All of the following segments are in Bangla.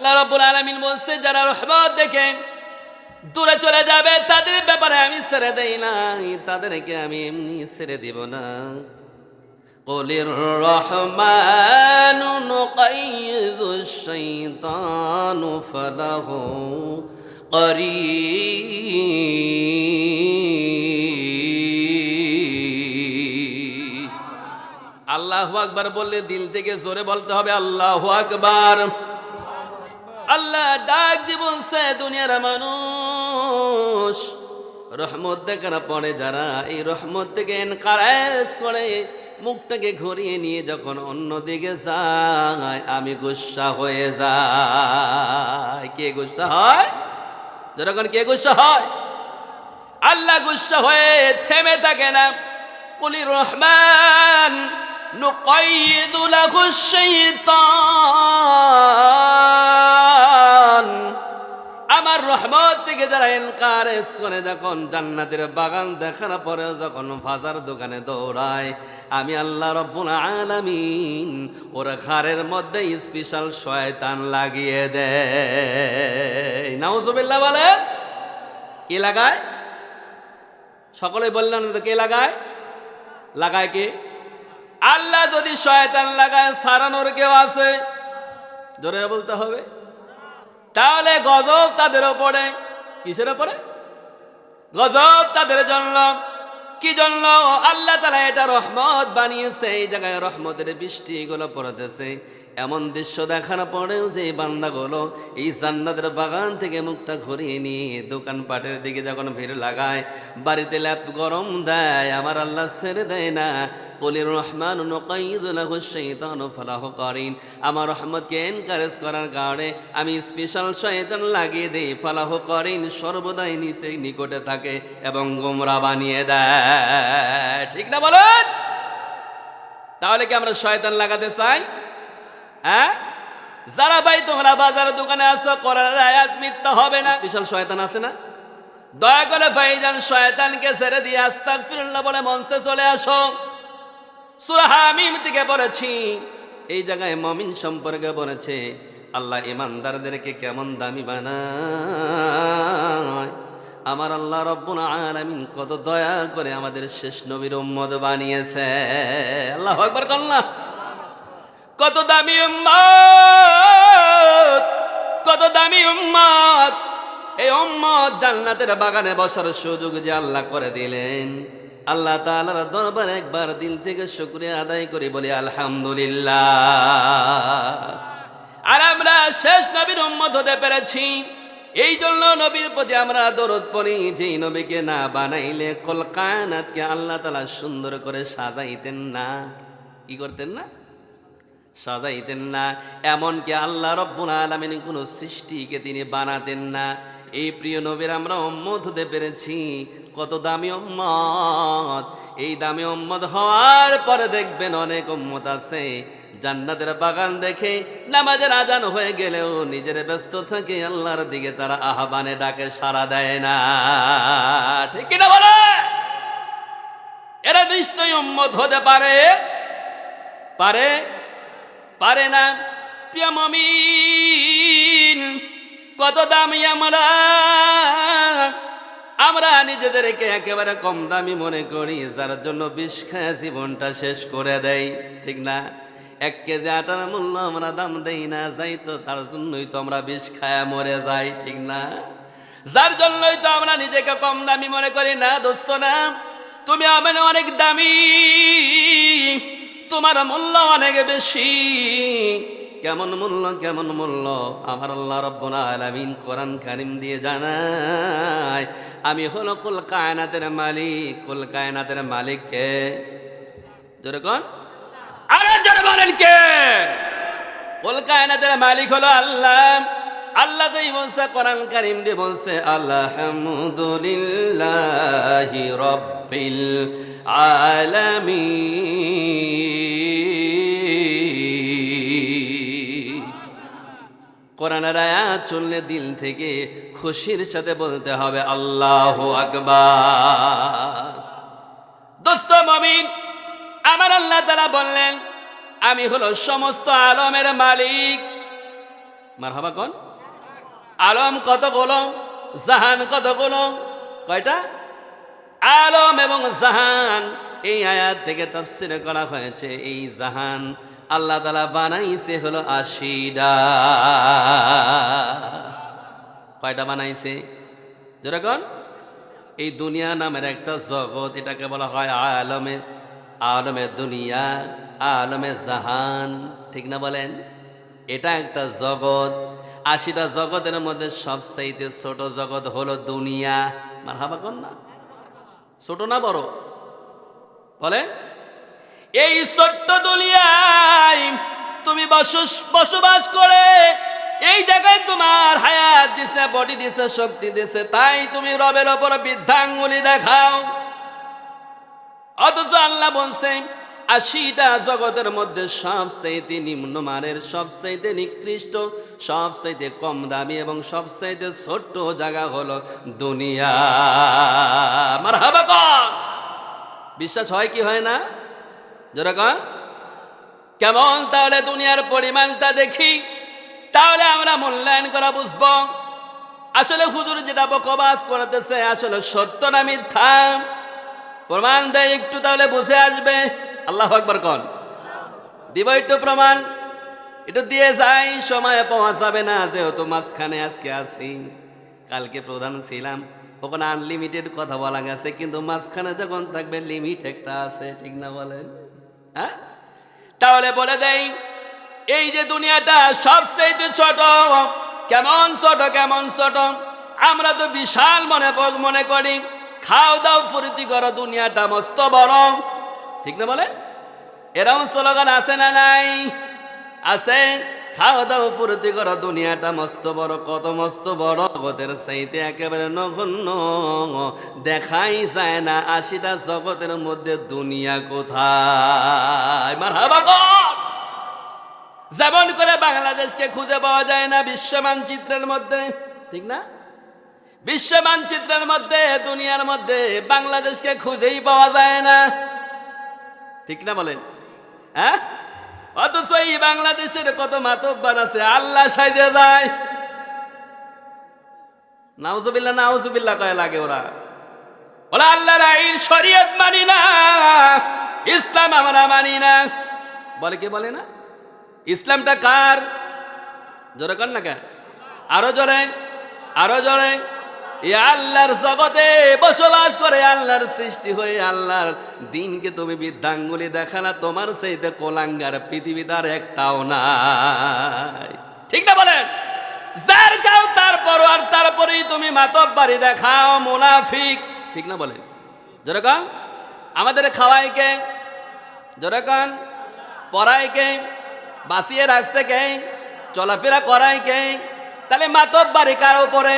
আল্লাহ রাব্বুল আলামিন বলছে যারা রহমত দেখে দূরে চলে যাবে তাদের ব্যাপারে আমি ছেড়ে দেই না, তাদেরকে আমি এমনি ছেড়ে দিব না। কুলির রহমানু নুকাইযুশ শাইতানু ফালাহু করিন। আল্লাহু আকবার বললে দিল থেকে জোরে বলতে হবে আল্লাহু আকবার। আল্লাহ ডাক দিয়ে বলছে দুনিয়ার মানুষ রহমত দেখার পরে যারা এই রহমত থেকে এনকারেজ করে মুখটাকে ঘুরিয়ে নিয়ে যখন অন্যদিকে যায় আমি গুসা হয়ে যাই। কে গুসা হয়? যখন কে গুসা হয়? আল্লাহ গুসা হয়ে থেমে থাকে না। কুলির রহমান নুকাইযু লাহু শাইতান, আমার রহমত থেকে যারা এনকারেজ করে যখন জান্নাতের বাগান দেখার পরে যখন বাজার দোকানে দৌড়ায় আমি আল্লাহ রাব্বুল আলামিন ওর ঘাড়ের মধ্যে স্পেশাল শয়তান লাগিয়ে দেয়। নাউজুবিল্লাহ বলেন। কে লাগায়? সকলে বললেন তো কে লাগায়? লাগায় কে? আল্লাহ যদি শয়তান লাগায় সারানোর কেউ আছে? জোরে বলতে হবে। তাহলে গজব তাদের ওপরে। কিসের ওপরে? গজব তাদের জন্য। কি জন্য? আল্লাহ তাআলা এটা রহমত বানিয়েছে, এই জায়গায় রহমতের বৃষ্টিগুলো পড়তেছে। এমন দৃশ্য দেখার পরেও যে বান্দাগুলো এই জান্নাতের বাগান থেকে মুখটা ঘুরিয়ে নিয়ে দোকানপাটের দিকে যখন ভিড় লাগায়, বাড়িতে ল্যাপ গরম দেয়, আমার আল্লাহ ছেড়ে দেয় না। কুলির রহমান নুকাইযু লাহু শাইতানু ফালাহু করিন, আমার রহমতকে এনকারেজ করার কারণে আমি স্পেশাল শয়তান লাগিয়ে দেই। ফালাহু করিন, সর্বদাই নিচে নিকটে থাকে এবং গোমরা বানিয়ে দেয়। ঠিক না বলেন? তাহলে কি আমরা শয়তান লাগাতে চাই? হ্যাঁ? যারা ভাই তোমরা বাজারের দোকানে আসো, কোরআনের আয়াত মিথ্যা হবে না। স্পেশাল শয়তান আছে না? দয়া করে ভাইজান শয়তানকে ছেড়ে দিয়ে আস্তাগফিরুল্লাহ বলে মঞ্চে চলে আসো। সূরা হামিম থেকে পড়েছি, এই জায়গায় মুমিন সম্পর্কে বলেছে আল্লাহ ইমানদারদেরকে কেমন দামি বানায়। আমার আল্লাহ রাব্বুল আলামিন কত দয়া করে আমাদের শেষ নবীর উম্মত বানিয়েছে। আল্লাহু আকবার আল্লাহ। কত দামি উম্মত, কত দামি উম্মত। এই উম্মত জান্নাতের বাগানে বসার সুযোগ যে আল্লাহ করে দিলেন, আল্লাহ তাআলার দরবারে একবার দিল থেকে শুকরিয়া আদায় করে বলি আলহামদুলিল্লাহ। আর আমরা শেষ নবীর উম্মত হতে পেরেছি, এই জন্য নবীর প্রতি আমরা দরুদ পড়ি। যেই নবীকে না বানাইলে কুল কায়নাতকে আল্লাহ তাআলা সুন্দর করে সাজাইতেন না। কি করতেন না? সাজাইতেন না। এমনকি আল্লাহ রাব্বুল আলামিন কোন সৃষ্টিকে তিনি বানাতেন না। এই প্রিয় নবীর আমরা উম্মত হতে পেরেছি। কত দামি উম্মত। এই দামি উম্মত হওয়ার পরে দেখবেন অনেক উম্মত আছে জান্নাতের বাগান দেখে নামাজের আজান হয়ে গেলেও নিজের ব্যস্ত থাকে, আল্লাহর দিকে তারা আহ্বানে ডাকে সাড়া দেয় না। ঠিক কিনা বলে? এরা নিশ্চয়ই উম্মত হতে পারে? পারে? পারে না। প্রিয় মুমিন, কত দামি আমরা নিজেদেরকে একেবারে কম দামি মনে করি, যার জন্য বিষ খায় জীবনটা শেষ করে দেয়। ঠিক না? 1 কেজি আটার মূল্য আমরা দাম দেই না, যাই তো তার জন্যই তো আমরা বিষ খায়া মরে যাই। ঠিক না? যার জন্যই তো আমরা নিজেকে কম দামি মনে করি। না দোস্ত না, তুমি আমার অনেক দামি, তোমার মূল্য অনেক বেশি। কেমন মূল্য? কেমন মূল্য? আমার আল্লাহ রাব্বুল আলামিন কোরআন কারীম দিয়ে জানায় আমি হলো কুল কায়নাতের মালিক। কুল কায়নাতের মালিক কে? জোরে কোন? আরে জোরে বলেন কে? কুল কায়নাতের মালিক হলো আল্লাহ। আল্লাহ তাই বলছে কোরআন কারীম দিয়ে বলছে আলহামদুলিল্লাহি রাব্বিল আলামিন। কোরআনের আয়াত শুনলে দিল থেকে খুশির সাথে বলতে হবে আল্লাহু আকবার। দোস্ত মুমিন, আমার আল্লাহ তাআলা বললেন আমি হলো সমস্ত আলমের মালিক। মারহাবা কোন? আলম কতগুলো, জাহান কতগুলো? কয়টা? আলম এবং জাহান। এই আয়াত থেকে তাফসীর করা হয়েছে এই জাহান আল্লাহ তাআলা বানাইছে হলো 80টা। কয়টা বানাইছে? যেরকম এই দুনিয়া নামের একটা জগৎ, এটাকে বলা হয় আলমে, আলমে দুনিয়া, আলমে জাহান, ঠিক না বলেন? এটা একটা জগৎ। 80টা জগতের মধ্যে সবচাইতে ছোট জগৎ হলো দুনিয়া। মারহাবা কোন না? ছোট না বড় বলেন? এই ছোট্ট দুনিয়ায় তুমি বসবাস করে, এই জায়গায় তোমার হায়াত দিছে, বডি দিছে, শক্তি দিছে, তাই তুমি রবের ওপর বৃদ্ধাঙ্গুলি দেখাও। অথচ আল্লাহ বলছেন 80টা জগতের মধ্যে সবচাইতে নিম্নমানের, সবচাইতে নিকৃষ্ট, সবচাইতে কম দামি এবং সবচাইতে ছোট্ট জায়গা হলো দুনিয়া। মারহাবা কোন? বিশ্বাস হয় কি হয় না? যেরকম কেমন তাহলে দুনিয়ার পরিমাণটা দেখি, তাহলে আমরা মূল্যায়ন করা বুঝবো আসলে হুজুর যেটা বকবাস করতেছে আসলে সত্য না মিথ্যা। প্রমাণ দেয় একটু, তাহলে বুঝে আসবে। আল্লাহু আকবার কোন? দিব একটু প্রমাণ, একটু দিয়ে যাই, সময় পাওয়া যাবে না যেহেতু মাঝখানে আজকে আছি। কালকে প্রধান ছিলাম, ওখানে আনলিমিটেড কথা বলা গেছে, কিন্তু মাঝখানে যখন থাকবে লিমিট একটা আছে, ঠিক না বলেন? হ্যাঁ, তাহলে বলে দেই এই যে দুনিয়াটা সবচেয়ে ছোট, কেমন ছোট, কেমন ছোট। আমরা তো বিশাল মনে করি, খাও দাও ফুর্তি করো, দুনিয়াটা মস্ত বড়, ঠিক না বলে? এরকম স্লোগান আছে না নাই? আছে। খাও দাও ফুর্তি করো, দুনিয়াটা মস্ত বড়। কত মস্ত বড়? জগতের চাইতে একেবারে নগণ্য, দেখাই যায় না 80টা জগতের মধ্যে দুনিয়া কোথায়। মারহাবা কোন? যেমন করে বাংলাদেশকে খুঁজে পাওয়া যায় না বিশ্ব মানচিত্রের মধ্যে, ঠিক না? বিশ্ব মানচিত্রের মধ্যে, দুনিয়ার মধ্যে বাংলাদেশকে খুঁজেই পাওয়া যায় না, ঠিক না বলেন? হ্যাঁ, অথচ এই বাংলাদেশের কত মাতব্বর আছে আল্লাহ সাইজে যায়। নাউজুবিল্লাহ, নাউজুবিল্লাহ কয় লাগে ওরা। বলে আল্লাহর আইন শরীয়ত মানি না, ইসলাম আমরা মানি না। বলে কি বলে না? ইসলামটা কার? জোরে কর না কেন? আরো জোরে, আরো জোরে। এই আল্লাহর জগতে বসবাস করে, আল্লাহর সৃষ্টি হয়ে আল্লাহর দিনকে তুমি বৃদ্ধাঙ্গুলি দেখালা, তোমার সেইতে কোলাঙ্গার পৃথিবীতে আর একটাও নাই, ঠিক না বলেন? যার গাও তারপরও, আর তারপরেই তুমি মাতব্বারি দেখাও, মুনাফিক, ঠিক না বলেন? যেরকম আমাদের খাওয়াই কে? যেরকম পড়াই কে? বাঁচিয়ে রাখছে কে? চলাফেরা করাই কে? তাহলে মাতব্বারি কার উপরে?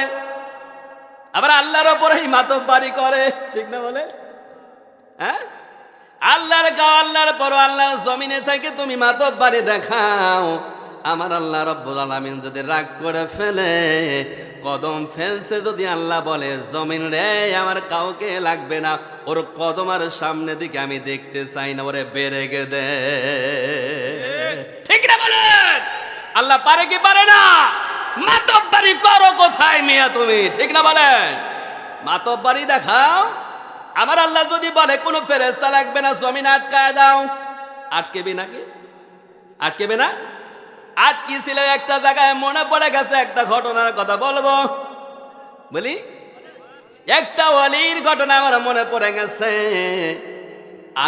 আবার আল্লাহর ওপরেই মাতব্বারি করে, ঠিক না বলে? হ্যাঁ, আল্লাহর গাও, আল্লাহর পরও আল্লাহর জমিনে থেকে তুমি মাতব্বারি দেখাও। আমার আল্লাহ রব্বুল আলামিন যদি রাগ করে ফেলে, কদম ফেলছে যদি আল্লাহ বলে জমিন রে আমার কাউকে লাগবে না, ওর কদম আর সামনে দিকে আমি দেখতে চাই না, ওরে বেরেগে দে, ঠিক না বলেন? আল্লাহ পারে কি পারে না? মাতব্বারি করো কোথায় মিয়া তুমি, ঠিক না বলেন? মাতব্বারি দেখাও। আমার আল্লাহ যদি বলে কোনো ফেরেশতা লাগবে না, জমিন আটকায় দাও, আটকেবে নাকি? আটকেবে না? আটকি ছিল একটা জায়গায়, মনে পড়ে গেছে একটা ঘটনার কথা বলবো, বলি। একটা ওয়ালির ঘটনা আমার মনে পড়ে গেছে।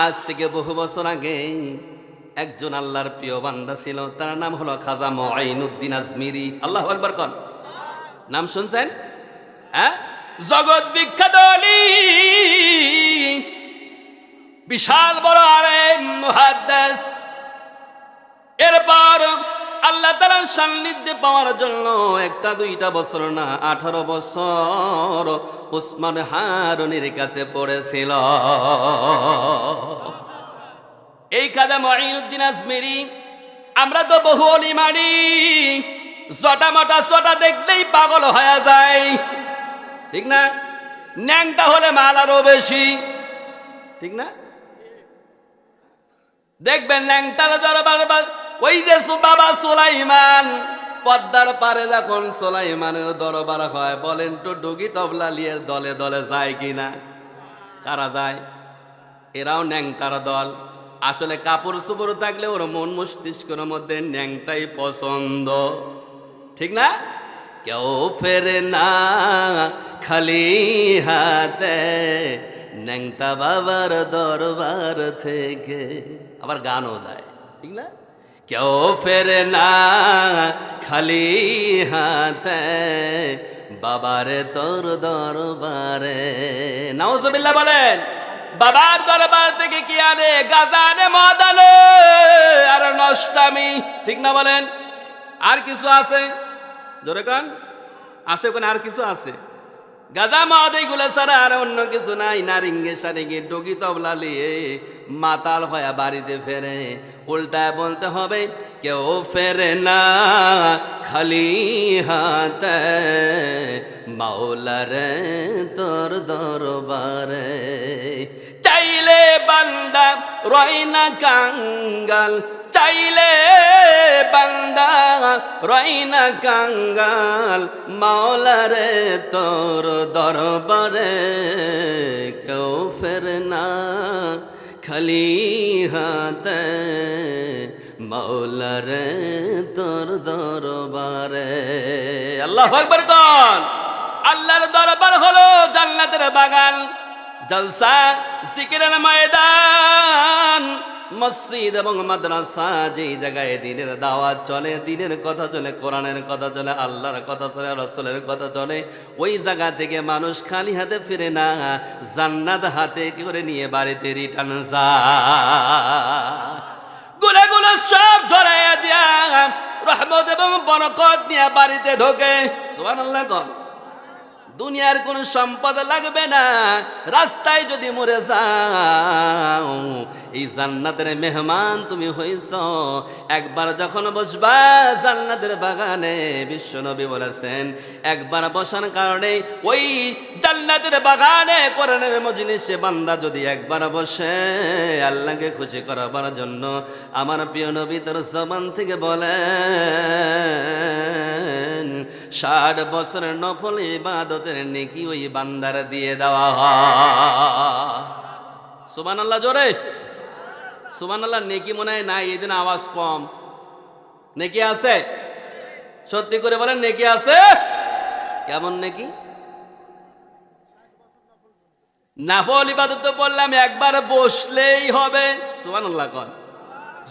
আজ থেকে বহু বছর আগে একজন আল্লাহর প্রিয় বান্দা ছিল, তার নাম হলো খাজা মুঈনুদ্দিন আজমিরি। আল্লাহু আকবার কোন? নাম শুনছেন? হ্যাঁ, জগৎ বিখ্যাত ওলি, বিশাল বড় আলেম, মুহাদ্দিস। এরপর আল্লাহ তাআলার সান্নিধ্যে পাওয়ার জন্য একটা দুইটা বছর না 18 বছর উসমান হারুনির কাছে পড়েছিল। এই খাজা মুঈনুদ্দিন আজমিরি, আমরা তো বহু ওলি মানি, জটা মটা চটা দেখলেই পাগল হয়ে যায়, ঠিক না? ন্যাংটা হলে মাল আরো বেশি, ঠিক না? দেখবেন ন্যাংটার দরবার, ওই যে বাবা সুলাইমান, পদ্মার পারে যখন সুলাইমানের দরবার হয়, বলেন তো ডুগি তবলা নিয়ে দলে দলে যায় কিনা? কারা যায়? এরাও ন্যাংটার দল। আসলে কাপড় চোপড় থাকলে ওর মন মস্তিষ্কের মধ্যে ন্যাংটাই পছন্দ, ঠিক না? কেউ ফেরে না খালি হাতে ন্যাংটা বাবার দরবার থেকে। আবার গানও দেয়, ঠিক না? কেউ ফেরে না খালি হাতে বাবারে তোর দরবারে। নাউজুবিল্লাহ বলেন। বাবার দরবার থেকে কি আনে? গাঁজা আনে, মদ আনে, আর নষ্টামি, ঠিক না বলেন? আর কিছু আছে? জোরে কান আছে ওখানে? আর কিছু আছে? গাঁজা মদ এইগুলো ছাড়া আর অন্য কিছু নাই। নারিঙ্গে সারিঙ্গে ডগি তবলা লিয়ে মাতাল হয়া বাড়িতে ফেরে। উল্টায় বলতে হবে কেউ ফেরে না খালি হাতে মাওলারে তোর দরবারে। চাইলে বান্দা রয় না কাঙ্গাল, চাইলে বান্দা রয় না কাঙ্গাল মাওলারে তোর দরবারে। কেউ ফেরে না খালি হাতে মাওলারে তোর দরবারে। আল্লাহু আকবার কোন? আল্লাহর দরবার হলো জান্নাতের বাগান, জলসা, জিকিরের ময়দান, মসজিদ এবং মাদ্রাসা। যেই জায়গায় দিনের দাওয়াত চলে, দিনের কথা চলে, কোরআনের কথা চলে, আল্লাহর কথা চলে, রাসূলের কথা চলে, ওই জায়গা থেকে মানুষ খালি হাতে ফিরে না, জান্নাত হাতে করে নিয়ে বাড়িতে রিটার্ন যায়। গুলো সব ঝরাইয়া দিয়া রহমত এবং বরকত নিয়ে বাড়িতে ঢোকে। সুবহানাল্লাহ কোন? দুনিয়ার কোন সম্পদ লাগবে না। রাস্তায় যদি মরে যাও, এই জান্নাতের মেহমান তুমি হইছ। একবার যখন বসবা জান্নাতের বাগানে, বিশ্বনবী বলেছেন একবার বসার কারণে ওই জান্নাতের বাগানে কোরআনের মজলিসে বান্দা যদি একবার বসে আল্লাহকে খুশি করাবার জন্য, আমার প্রিয় নবী তার জবান থেকে বলেন 60 বছরের নফল ইবাদতের নেকি ওই বান্দার দিয়ে দেওয়া হয়। সুবহানাল্লাহ জোরে সুবহানাল্লাহ। নেকি মনে হয় নাই, এই দিন আওয়াজ কম। নেকি আছে? সত্যি করে বলেন নেকি আছে? কেমন নেকি? নফল ইবাদত তো বললাম একবার বসলেই হবে। সুবহানাল্লাহ কোন?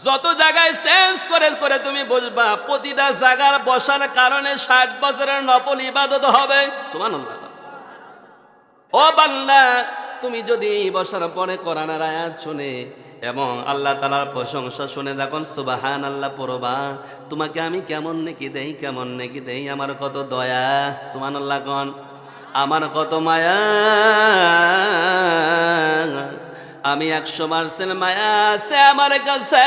যত জায়গায় চেঞ্জ করে করে তুমি বসবা, প্রতিটা জায়গার বসার কারণে 60 বছরের নফল ইবাদত হবে। সুবহানাল্লাহ। ও বান্দা, তুমি যদি বসার পরে কোরআনের আয়াত শুনে এবং আল্লাহ তাআলার প্রশংসা শুনে যখন সুবহানাল্লাহ পড়বা, তোমাকে আমি কেমন নেকি দেই, কেমন নেকি দেই, আমার কত দয়া। সুবহানাল্লাহ কোন? আমার কত মায়া। আমি 100% মায়া আছে আমার কাছে,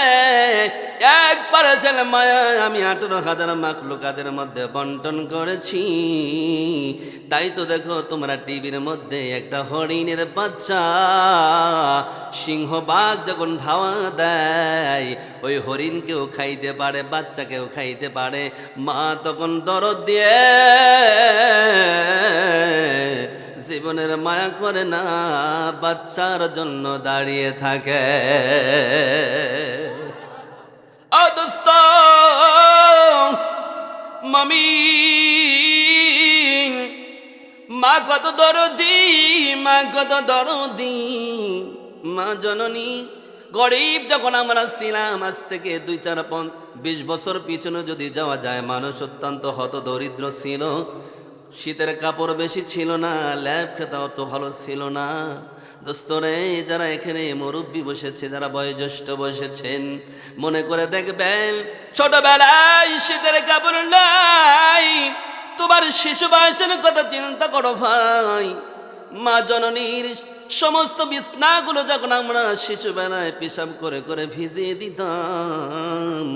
1% মায়া আমি 18,000 মাখলুকাতের মধ্যে বন্টন করেছি। তাই তো দেখো তোমরা টিভির মধ্যে একটা হরিণের বাচ্চা সিংহবাগ যখন ধাওয়া দেয়, ওই হরিণকেও খাইতে পারে, বাচ্চাকেও খাইতে পারে। মা তখন দরদ দিয়ে জীবনের মায়া করে না, বাচ্চার জন্য দাঁড়িয়ে থাকে। ও দোস্ত মমিন, মা কত দরদি, মা কত দরদি, মা জননী। গরিব যখন আমরা ছিলাম, আজ থেকে 2-4-20 বছর পিছনে যদি যাওয়া যায়, মানুষ অত্যন্ত হত দরিদ্র ছিল। শীতের কাপড় বেশি ছিল না, ল্যাব খেতা অত ভালো ছিল না। দোস্তরে, যারা এখানে মুরব্বী বসেছে, যারা বয়োজ্যেষ্ঠ বসেছেন, মনে করে দেখবেন ছোটবেলায় শীতের কাপড় নাই। তোমার শিশু বয়সের কথা চিন্তা করো ভাই। মা জননীর সমস্ত বিছনাগুলো যখন আমরা শিশুবেলায় পেশাব করে করে ভিজিয়ে দিতাম,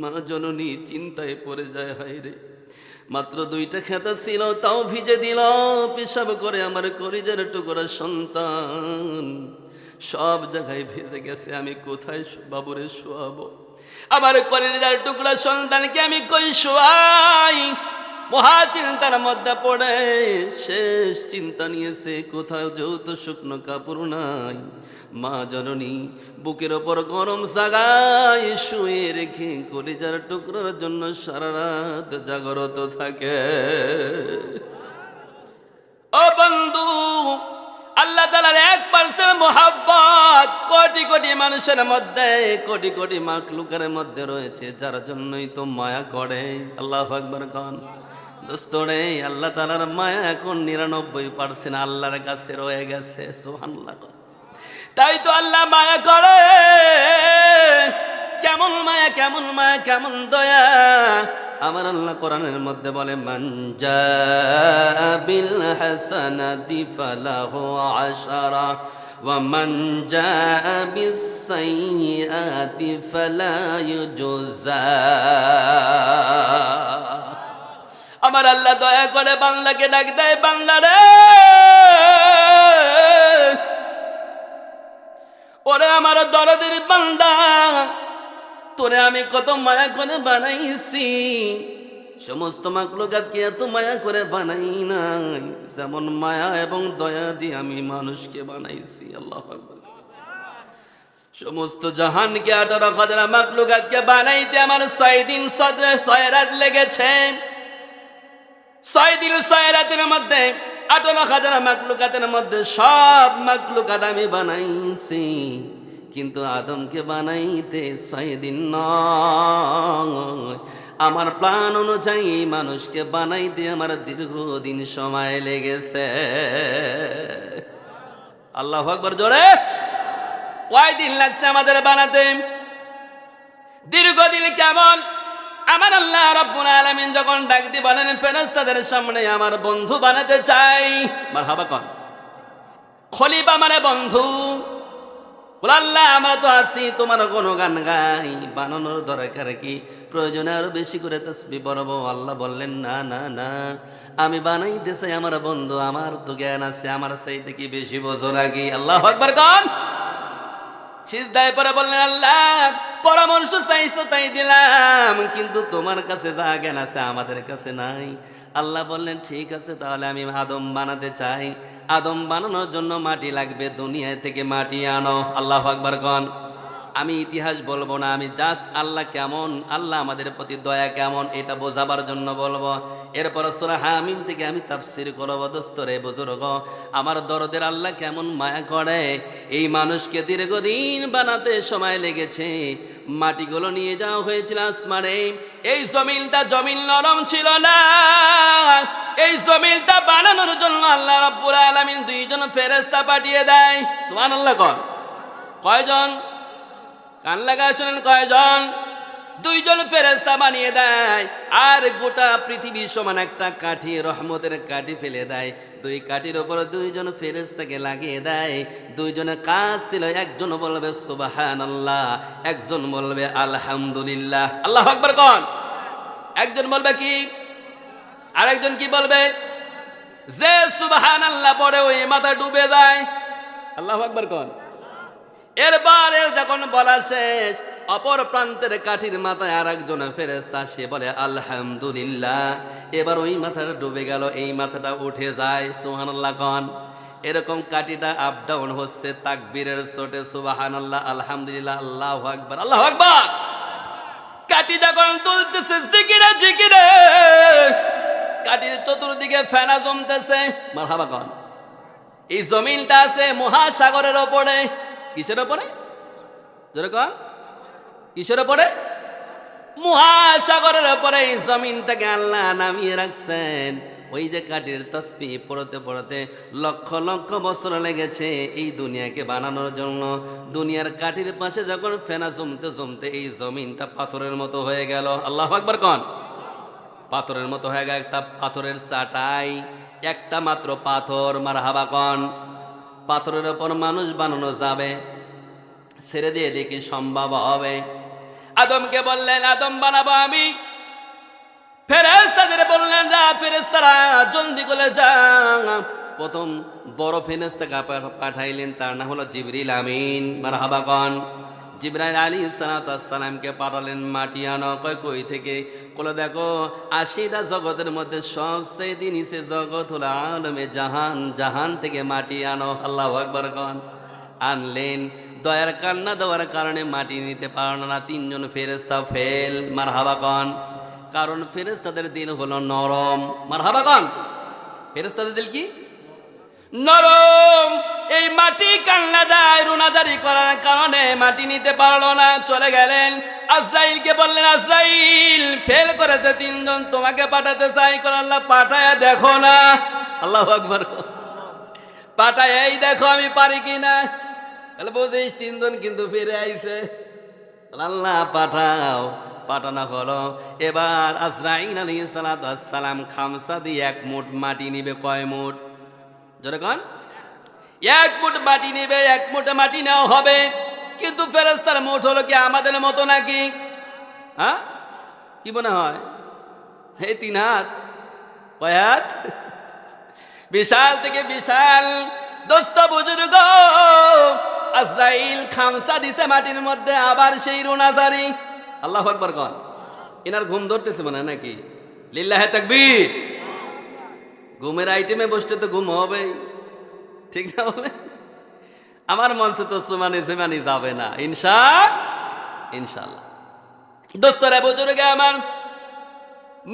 মা জননী চিন্তায় পড়ে যায়, হায় রে, মাত্র 2টা খেতা ছিল, তাও ভিজে দিল পেশাব করে আমার কলিজার টুকরা সন্তান। সব জায়গায় ভিজে গেছে, আমি কোথায় বাবুরে শোয়াবো? আমার কলিজার টুকরা সন্তানকে আমি কই শোয়াই। মহা চিন্তার মধ্যে পড়ে শেষ চিন্তা নিয়েছে, কোথাও যেহেতু শুকনো কাপড় নাই, মা জননী বুকের ওপর গরম জাগায় শুয়ে রেখে কলিজার টুকরার জন্য সারা রাত জাগরত থাকে। ও বন্ধু, আল্লাহ তাআলার 1% মোহাব্বত কোটি কোটি মানুষের মধ্যে, কোটি কোটি মাখলুকের মধ্যে রয়েছে, যার জন্যই তো মায়া করে। আল্লাহু আকবার কোন দোস্তরে, আল্লাহ তাআলার মায়া এখন 99% আল্লাহর কাছে রয়ে গেছে। সুবহানাল্লাহ। তাই তো আল্লাহ মায়া করে। কেমন মায়া, কেমন মায়া, কেমন দয়া! আমার আল্লাহ কোরআনের মধ্যে বলে, মান জাআ বিল হাসানাতি ফালাহু আশারা ওয়া মান জাআ বিস সাইয়্যাতি ফালা ইউজজা। আমার আল্লাহ দয়া করে বান্দাকে ডাক দেয়, বান্দা রে, ওরে আমার দরদের বান্দা, তোরে আমি কত মায়া করে বানাইছি। সমস্ত মাখলুকাতকে এত মায়া করে বানাই নাই যেমন মায়া এবং দয়া দিয়ে আমি মানুষকে বানাইছি। আল্লাহু আকবার। সমস্ত জাহানকে 18,000 মাখলুকাতকে বানাইতে আমার 6 দিন 6 রাত লেগেছে। 6 দিন 6 রাতের মধ্যে 18,000 মাখলুকাতের মধ্যে সব মাখলুকাত আমি বানাইছি, কিন্তু আদমকে বানাইতে 6 দিন নয়, আমার প্ল্যান অনুযায়ী মানুষকে বানাইতে আমার দীর্ঘদিন সময় লেগেছে। আল্লাহু আকবার জোরে। কয়দিন লাগছে আমাদের বানাতে? দীর্ঘদিন। কেমন? আমার আল্লাহ রাব্বুল আলামিন যখন ডাক দিয়ে বলেন, ফেরেশতাদের সামনে আমার বন্ধু বানাতে চাই। মারহাবা কর। খলিফা মানে বন্ধু। বল আল্লাহ, আমরা তো আছি, তোমার কোনো গান গাই, বানানোর দরকার কি? প্রয়োজনে আরো বেশি করে তাসবিহ পড়ব। আল্লাহ বললেন, না না না, আমি বানাইতে চাই আমার বন্ধু, আমার তো জ্ঞান আছে, আমার চাইতে কি বেশি বোঝো নাকি? আল্লাহু আকবার কন। সিজদায় পরে বললেন, আল্লাহ পরামর্শ চাইছো তাই দিলাম, কিন্তু তোমার কাছে যা জ্ঞান আছে আমাদের কাছে নাই। আল্লাহ বললেন, ঠিক আছে, তাহলে আমি আদম বানাতে চাই। আদম বানানোর জন্য মাটি লাগবে, দুনিয়া থেকে মাটি আনো। আল্লাহু আকবার কন। আমি ইতিহাস বলবো না, আমি জাস্ট আল্লাহ কেমন, আল্লাহ আমাদের প্রতি দয়া কেমন এটা বোঝাবার জন্য বলবো। এরপর সূরা হামিম থেকে আমি তাফসীর করব। দোস্তরে বুজুর্গ, আমার দরদের আল্লাহ কেমন মায়া করে। এই মানুষকে দীর্ঘদিন বানাতে সময় লেগেছে। মাটিগুলো নিয়ে যাওয়া হয়েছিল আসমানে। এই জমিনটা জমিন নরম ছিল না। এই জমিনটা বানানোর জন্য আল্লাহ রাব্বুল আলামিন 2 জন ফেরেশতা পাঠিয়ে দেয়। সুবহানাল্লাহ কন। কয়জন? কান লাগায় শুনেন, কয়জন? 2 জন ফেরেশতা বানিয়ে দেয়। আর গোটা পৃথিবী সমান একটা কাঠি, রহমতের কাঠি ফেলে দেয়। 2 কাঠির উপর 2 জন ফেরেশতাকে লাগিয়ে দেয়। 2 জনের কাজ ছিল, একজন বলবে সুবহানাল্লাহ, একজন বলবে আলহামদুলিল্লাহ। আল্লাহু আকবার কোন। একজন বলবে কি, আরেকজন কি বলবে? যে সুবহানাল্লাহ পড়ে ওই মাথা ডুবে যায়। আল্লাহু আকবার কোন। এরপর যখন বলা শেষ, অপর প্রান্তের কাঠির মাথায় আর একজন ফেরেশতা, সে বলে আলহামদুলিল্লাহ। এবার ওই মাথাটা ডুবে গেল, এই মাথাটা উঠে যায়। সুবহানাল্লাহ কন। এরকম কাঠিটা আপ ডাউন হচ্ছে তাকবীরের চোটে, সুবহানাল্লাহ, আলহামদুলিল্লাহ, আল্লাহু আকবার, আল্লাহু আকবার। কাঠি যখন তুলতেছে জিকিরে জিকিরে, কাঠির চতুর্দিকে ফেনা জমতেছে। মারহাবা কন। এই জমিনটা আছে মহাসাগরের ওপরে। কিসের ওপরে? জোরে কন। কিসের ওপরে? মহাসাগরের ওপরে এই জমিনটাকে আল্লাহ নামিয়ে রাখছেন। ওই যে কাঠের তাসবিহ পড়তে পড়তে লক্ষ লক্ষ বছর লেগেছে এই দুনিয়াকে বানানোর জন্য। দুনিয়ার কাঠের পাশে যখন ফেনা জমতে জমতে এই জমিনটা পাথরের মতো হয়ে গেল। আল্লাহু আকবার কন। পাথরের মতো হয়ে গেল, একটা পাথরের চাটাই, একটা মাত্র পাথর। মারহাবা কন। পাথরের ওপর মানুষ বানানো যাবে? ছেড়ে দিয়ে দেখি সম্ভব হবে? আদমকে বললেন, আদম বানাবো আমি। ফেরেশতাদের বললেন, যা ফেরেশতারা জলদি করে যা। প্রথম বড় ফেরেশতাকে পাঠাইলেন, তার নাম হলো জিবরিল আমিন। মারহাবা কন। জিবরাইল আলাইহিস সালামকে পাঠালেন, মাটি আনো। কই থেকে? বলে দেখো 80টা জগতের মধ্যে সবচেয়ে নিচে জগৎ হলো আলমে জাহান, জাহান থেকে মাটি আনো। আল্লাহু আকবার কন। আনলেন, দয়ার কান্না দেওয়ার কারণে মাটি নিতে পারল না। 3 জন ফেরেশতা ফেল। মারহাবা কন। কারণ ফেরেশতাদের দিল হলো নরম। মারহাবা কন। ফেরেশতাদের দিল কি? নরম। এই মাটি কান্না দেয়, রুনাজারি করার কারণে মাটি নিতে পারলো না, চলে গেলেন। আজরাইলকে বললেন, আজরাইল ফেল করেছে 3 জন, তোমাকে পাঠাতে চাই। আল্লাহ পাঠায় দেখো না। আল্লাহু আকবার। পাঠায় এই দেখো আমি পারি কিনা। তাহলে বুঝিস 3 জন কিন্তু ফিরে আইছে। আল্লাহ পাঠাও। পাঠানো হলো। এবার আজরাইল আলাইহিস সালাম খামসা দিয়ে 1 মুঠ মাটি নিবে। কয় মুঠ? জোরে কন। 1 মুঠ মাটি নিবে। 1 মুঠে মাটি নেওয়া হবে। কিন্তু ফেরেশতার মুঠ হলো কি আমাদের মতো নাকি? হ্যাঁ, কি মনে হয়? এই 3 হাত, কয় হাত? বিশাল থেকে বিশাল। দোস্ত বুজুর্গ, আজরাইল খামসা দিছে মাটির মধ্যে, আবার সেই রুনাজারি। আল্লাহু আকবার কন। এনার ঘুম ধরতেছে মনে হয় নাকি? লিল্লাহে তাকবীর। ঘুমের আইটেমে বসতে তো ঘুম হবে, ঠিক না বলে? আমার মনসে তো সুমানি যাবে না ইনশাআল্লাহ। দোস্তরা বুজুর্গে আমার,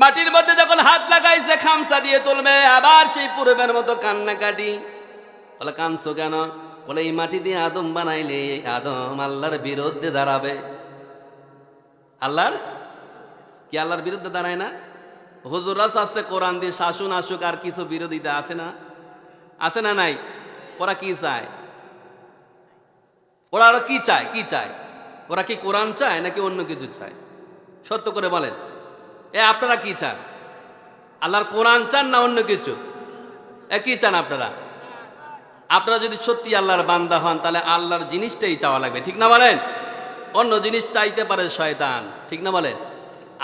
মাটির মধ্যে যখন হাত লাগাইছে খামসা দিয়ে তুলবে, আবার সেই পূর্বের মতো কান্নাকাটি। বলে কাঁদছো কেন? বলে এই মাটি দিয়ে আদম বানাইলে আদম আল্লাহর বিরুদ্ধে দাঁড়াবে। আল্লাহর কি? আল্লাহর বিরুদ্ধে দাঁড়ায় না? হুজুররা চাচ্ছে কোরআন দিয়ে শাসন আসুক, আর কিছু বিরোধিতা আছে না? আছে না নাই? ওরা কি চায়? ওরা আরো কি চায়? কি চায় ওরা? কি কোরআন চায় নাকি অন্য কিছু চায়? সত্য করে বলেন, আপনারা কি চান? আল্লাহর কোরআন চান না অন্য কিছু? কি চান আপনারা? আপনারা যদি সত্যি আল্লাহর বান্দা হন, তাহলে আল্লাহর জিনিসটাই চাওয়া লাগবে, ঠিক না বলেন? অন্য জিনিস চাইতে পারে শয়তান, ঠিক না বলেন?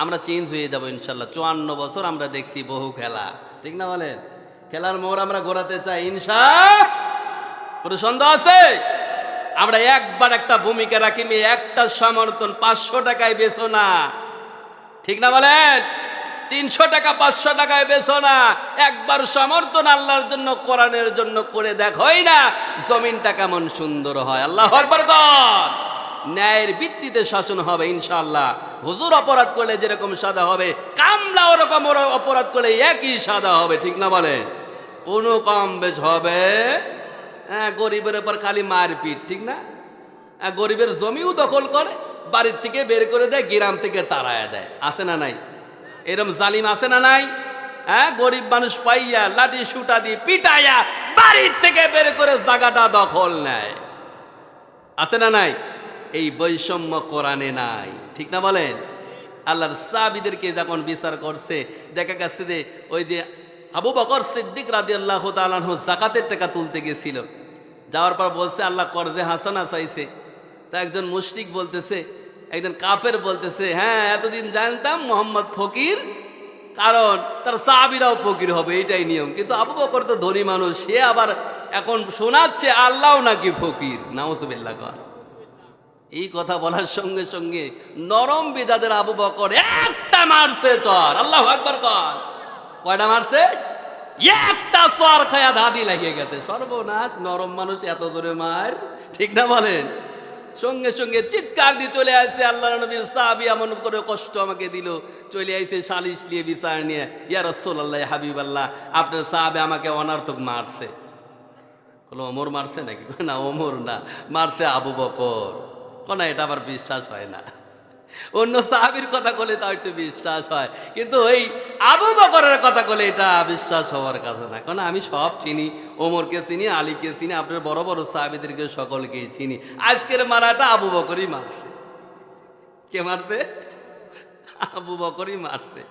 আমরা চেঞ্জ হয়ে যাবো ইনশাল্লাহ। 54 বছর আমরা দেখছি বহু খেলা, ঠিক না বলেন? খেলার মোড় আমরা ঘোরাতে চাই ইনশাআল্লাহ। কোনো সন্দেহ আছে? আমরা একবার একটা ভূমিকা রাখি, একটা সমর্থন 500 টাকায় বেচো না, ঠিক না বলেন? 300 টাকা 500 টাকায় বেচো না। একবার সমর্থন আল্লাহর জন্য, কোরআনের জন্য করে দেখোই না জমিনটা কেমন সুন্দর হয়। আল্লাহু আকবার কর। ন্যায়ের ভিত্তিতে শাসন হবে ইনশাআল্লাহ। হুজুর অপরাধ করলে যেরকম সাজা হবে, কামলা ওরকম অপরাধ করলে একই সাজা হবে, ঠিক না বলেন? কোনো কম বেশ হবে? গরিবের উপর খালি মারপিট, ঠিক না? গরিবের জমিও দখল করে, বাড়ির থেকে বের করে দেয়, গ্রাম থেকে তাড়ায় দেয়। আছে না নাই? এরম জালিম আছে না নাই? গরিব মানুষ পাইয়া লাঠি সুটা দিয়ে পিটাইয়া বাড়ির থেকে বের করে জায়গাটা দখল নেয়। আছে না নাই? এই বৈষম্য কোরআনে নাই, ঠিক না বলেন? আল্লাহর সাহাবীদেরকে যখন বিচার করছে, দেখা গেছে যে ওই যে আবু বকর সিদ্দিক রাদিয়াল্লাহু তাআলা আনহু যাকাতের টাকা তুলতে গেছিল। যাওয়ার পর বলছে আল্লাহ কর্জে হাসানা চাইছে। তা একজন মুশরিক বলতেছে, একজন কাফের বলতেছে, হ্যাঁ এতদিন জানতাম মোহাম্মদ ফকির, কারণ তার সাহাবীরাও ফকির হবে, এটাই নিয়ম। কিন্তু আবু বকর তো ধনী মানুষ, সে আবার এখন শোনাচ্ছে আল্লাহও নাকি ফকির। নাউজুবিল্লাহ কর। এই কথা বলার সঙ্গে সঙ্গে নরম বিজাদের আবু বকর একটা মারছে চর। আল্লাহু আকবার কর। কয়টা মারছে? একটা চর খায়া দাদি লাগিয়ে গেছে। সর্বনাশ, নরম মানুষ এত জোরে মার, ঠিক না বলেন? সঙ্গে সঙ্গে চিৎকার দিয়ে চলে আসছে আল্লাহর নবীর সাহাবী, এমন করে কষ্ট আমাকে দিল। চলে আইছে সালিশ নিয়ে, বিচার নিয়ে, ইয়া রাসূলুল্লাহ, হাবিবাল্লাহ, আপনার সাহাবী আমাকে অনার্থক মারছে। বলো ওমর মারছে নাকি? না, ওমর না, মারছে আবু বকর। না, এটা আবার বিশ্বাস হয় না। অন্য সাহাবীর কথা বলে তাও একটু বিশ্বাস হয়, কিন্তু ওই আবু বকরের কথা বলে এটা বিশ্বাস হওয়ার কথা না। কারণ আমি সব চিনি, ওমরকে চিনি, আলীকে চিনি, আপনার বড় বড় সাহাবীদেরকে সকলকেই চিনি। আজকের মারাটা আবু বকরই মারছে। কে মারছে? আবু বকরই মারছে।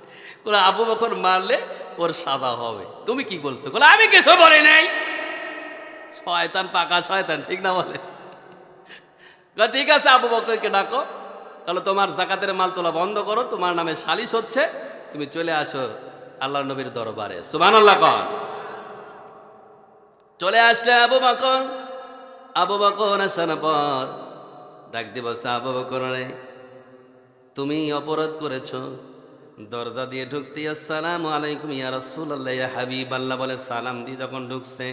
আবু বকর মারলে ওর সাজা হবে। তুমি কি বলছো? আমি কিছু বলি নাই। শয়তান, পাকা শয়তান, ঠিক না বলে? ঠিক আছে, আবু বকরকে ডাকো, তাহলে তোমার যাকাতের মাল তোলা বন্ধ করো, তোমার নামে সালিশ হচ্ছে, তুমি চলে আসো আল্লাহর নবীর দরবারে। সুবহানাল্লাহ কর। চলে আসলে আবু বকর। আবু বকর আসার পর ডাক দিয়ে বলছে, আবু বকর রে, তুমি অপরাধ করেছো। দরজা দিয়ে ঢুকতে আসসালামু আলাইকুম ইয়া রাসূলুল্লাহ ইয়া হাবিবাল্লাহ বলে সালাম দিয়ে যখন ঢুকছে,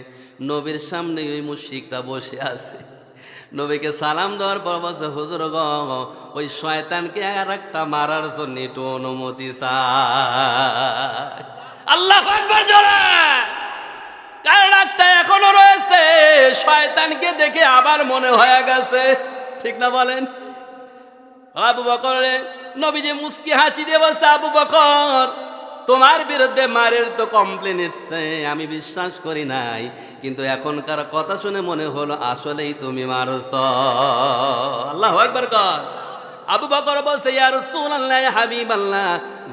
নবীর সামনে ওই মুশরিকটা বসে আছে। নবীকে সালাম দেওয়ার পর বলছে, হুজুর গো, ওই শয়তানকে আর একটা মারার জন্য একটু অনুমতি চাই। আল্লাহু আকবার জোরে। কারণ একটা এখনো রয়েছে, শয়তানকে দেখে আবার মনে হয়ে গেছে, ঠিক না বলেন? আবু বকর রে, নবীজি মুস্কি হাসি দিয়ে বলছে, আবু বকর, তোমার বিরুদ্ধে মারের তো কমপ্লেন এসছে, আমি বিশ্বাস করি নাই, কিন্তু এখনকার কথা শুনে মনে হলো আসলেই তুমি মারছ। আল্লাহু আকবার কর। আবু বকর বলছে, ইয়া রাসূলুল্লাহ ইয়া হাবিবাল্লাহ,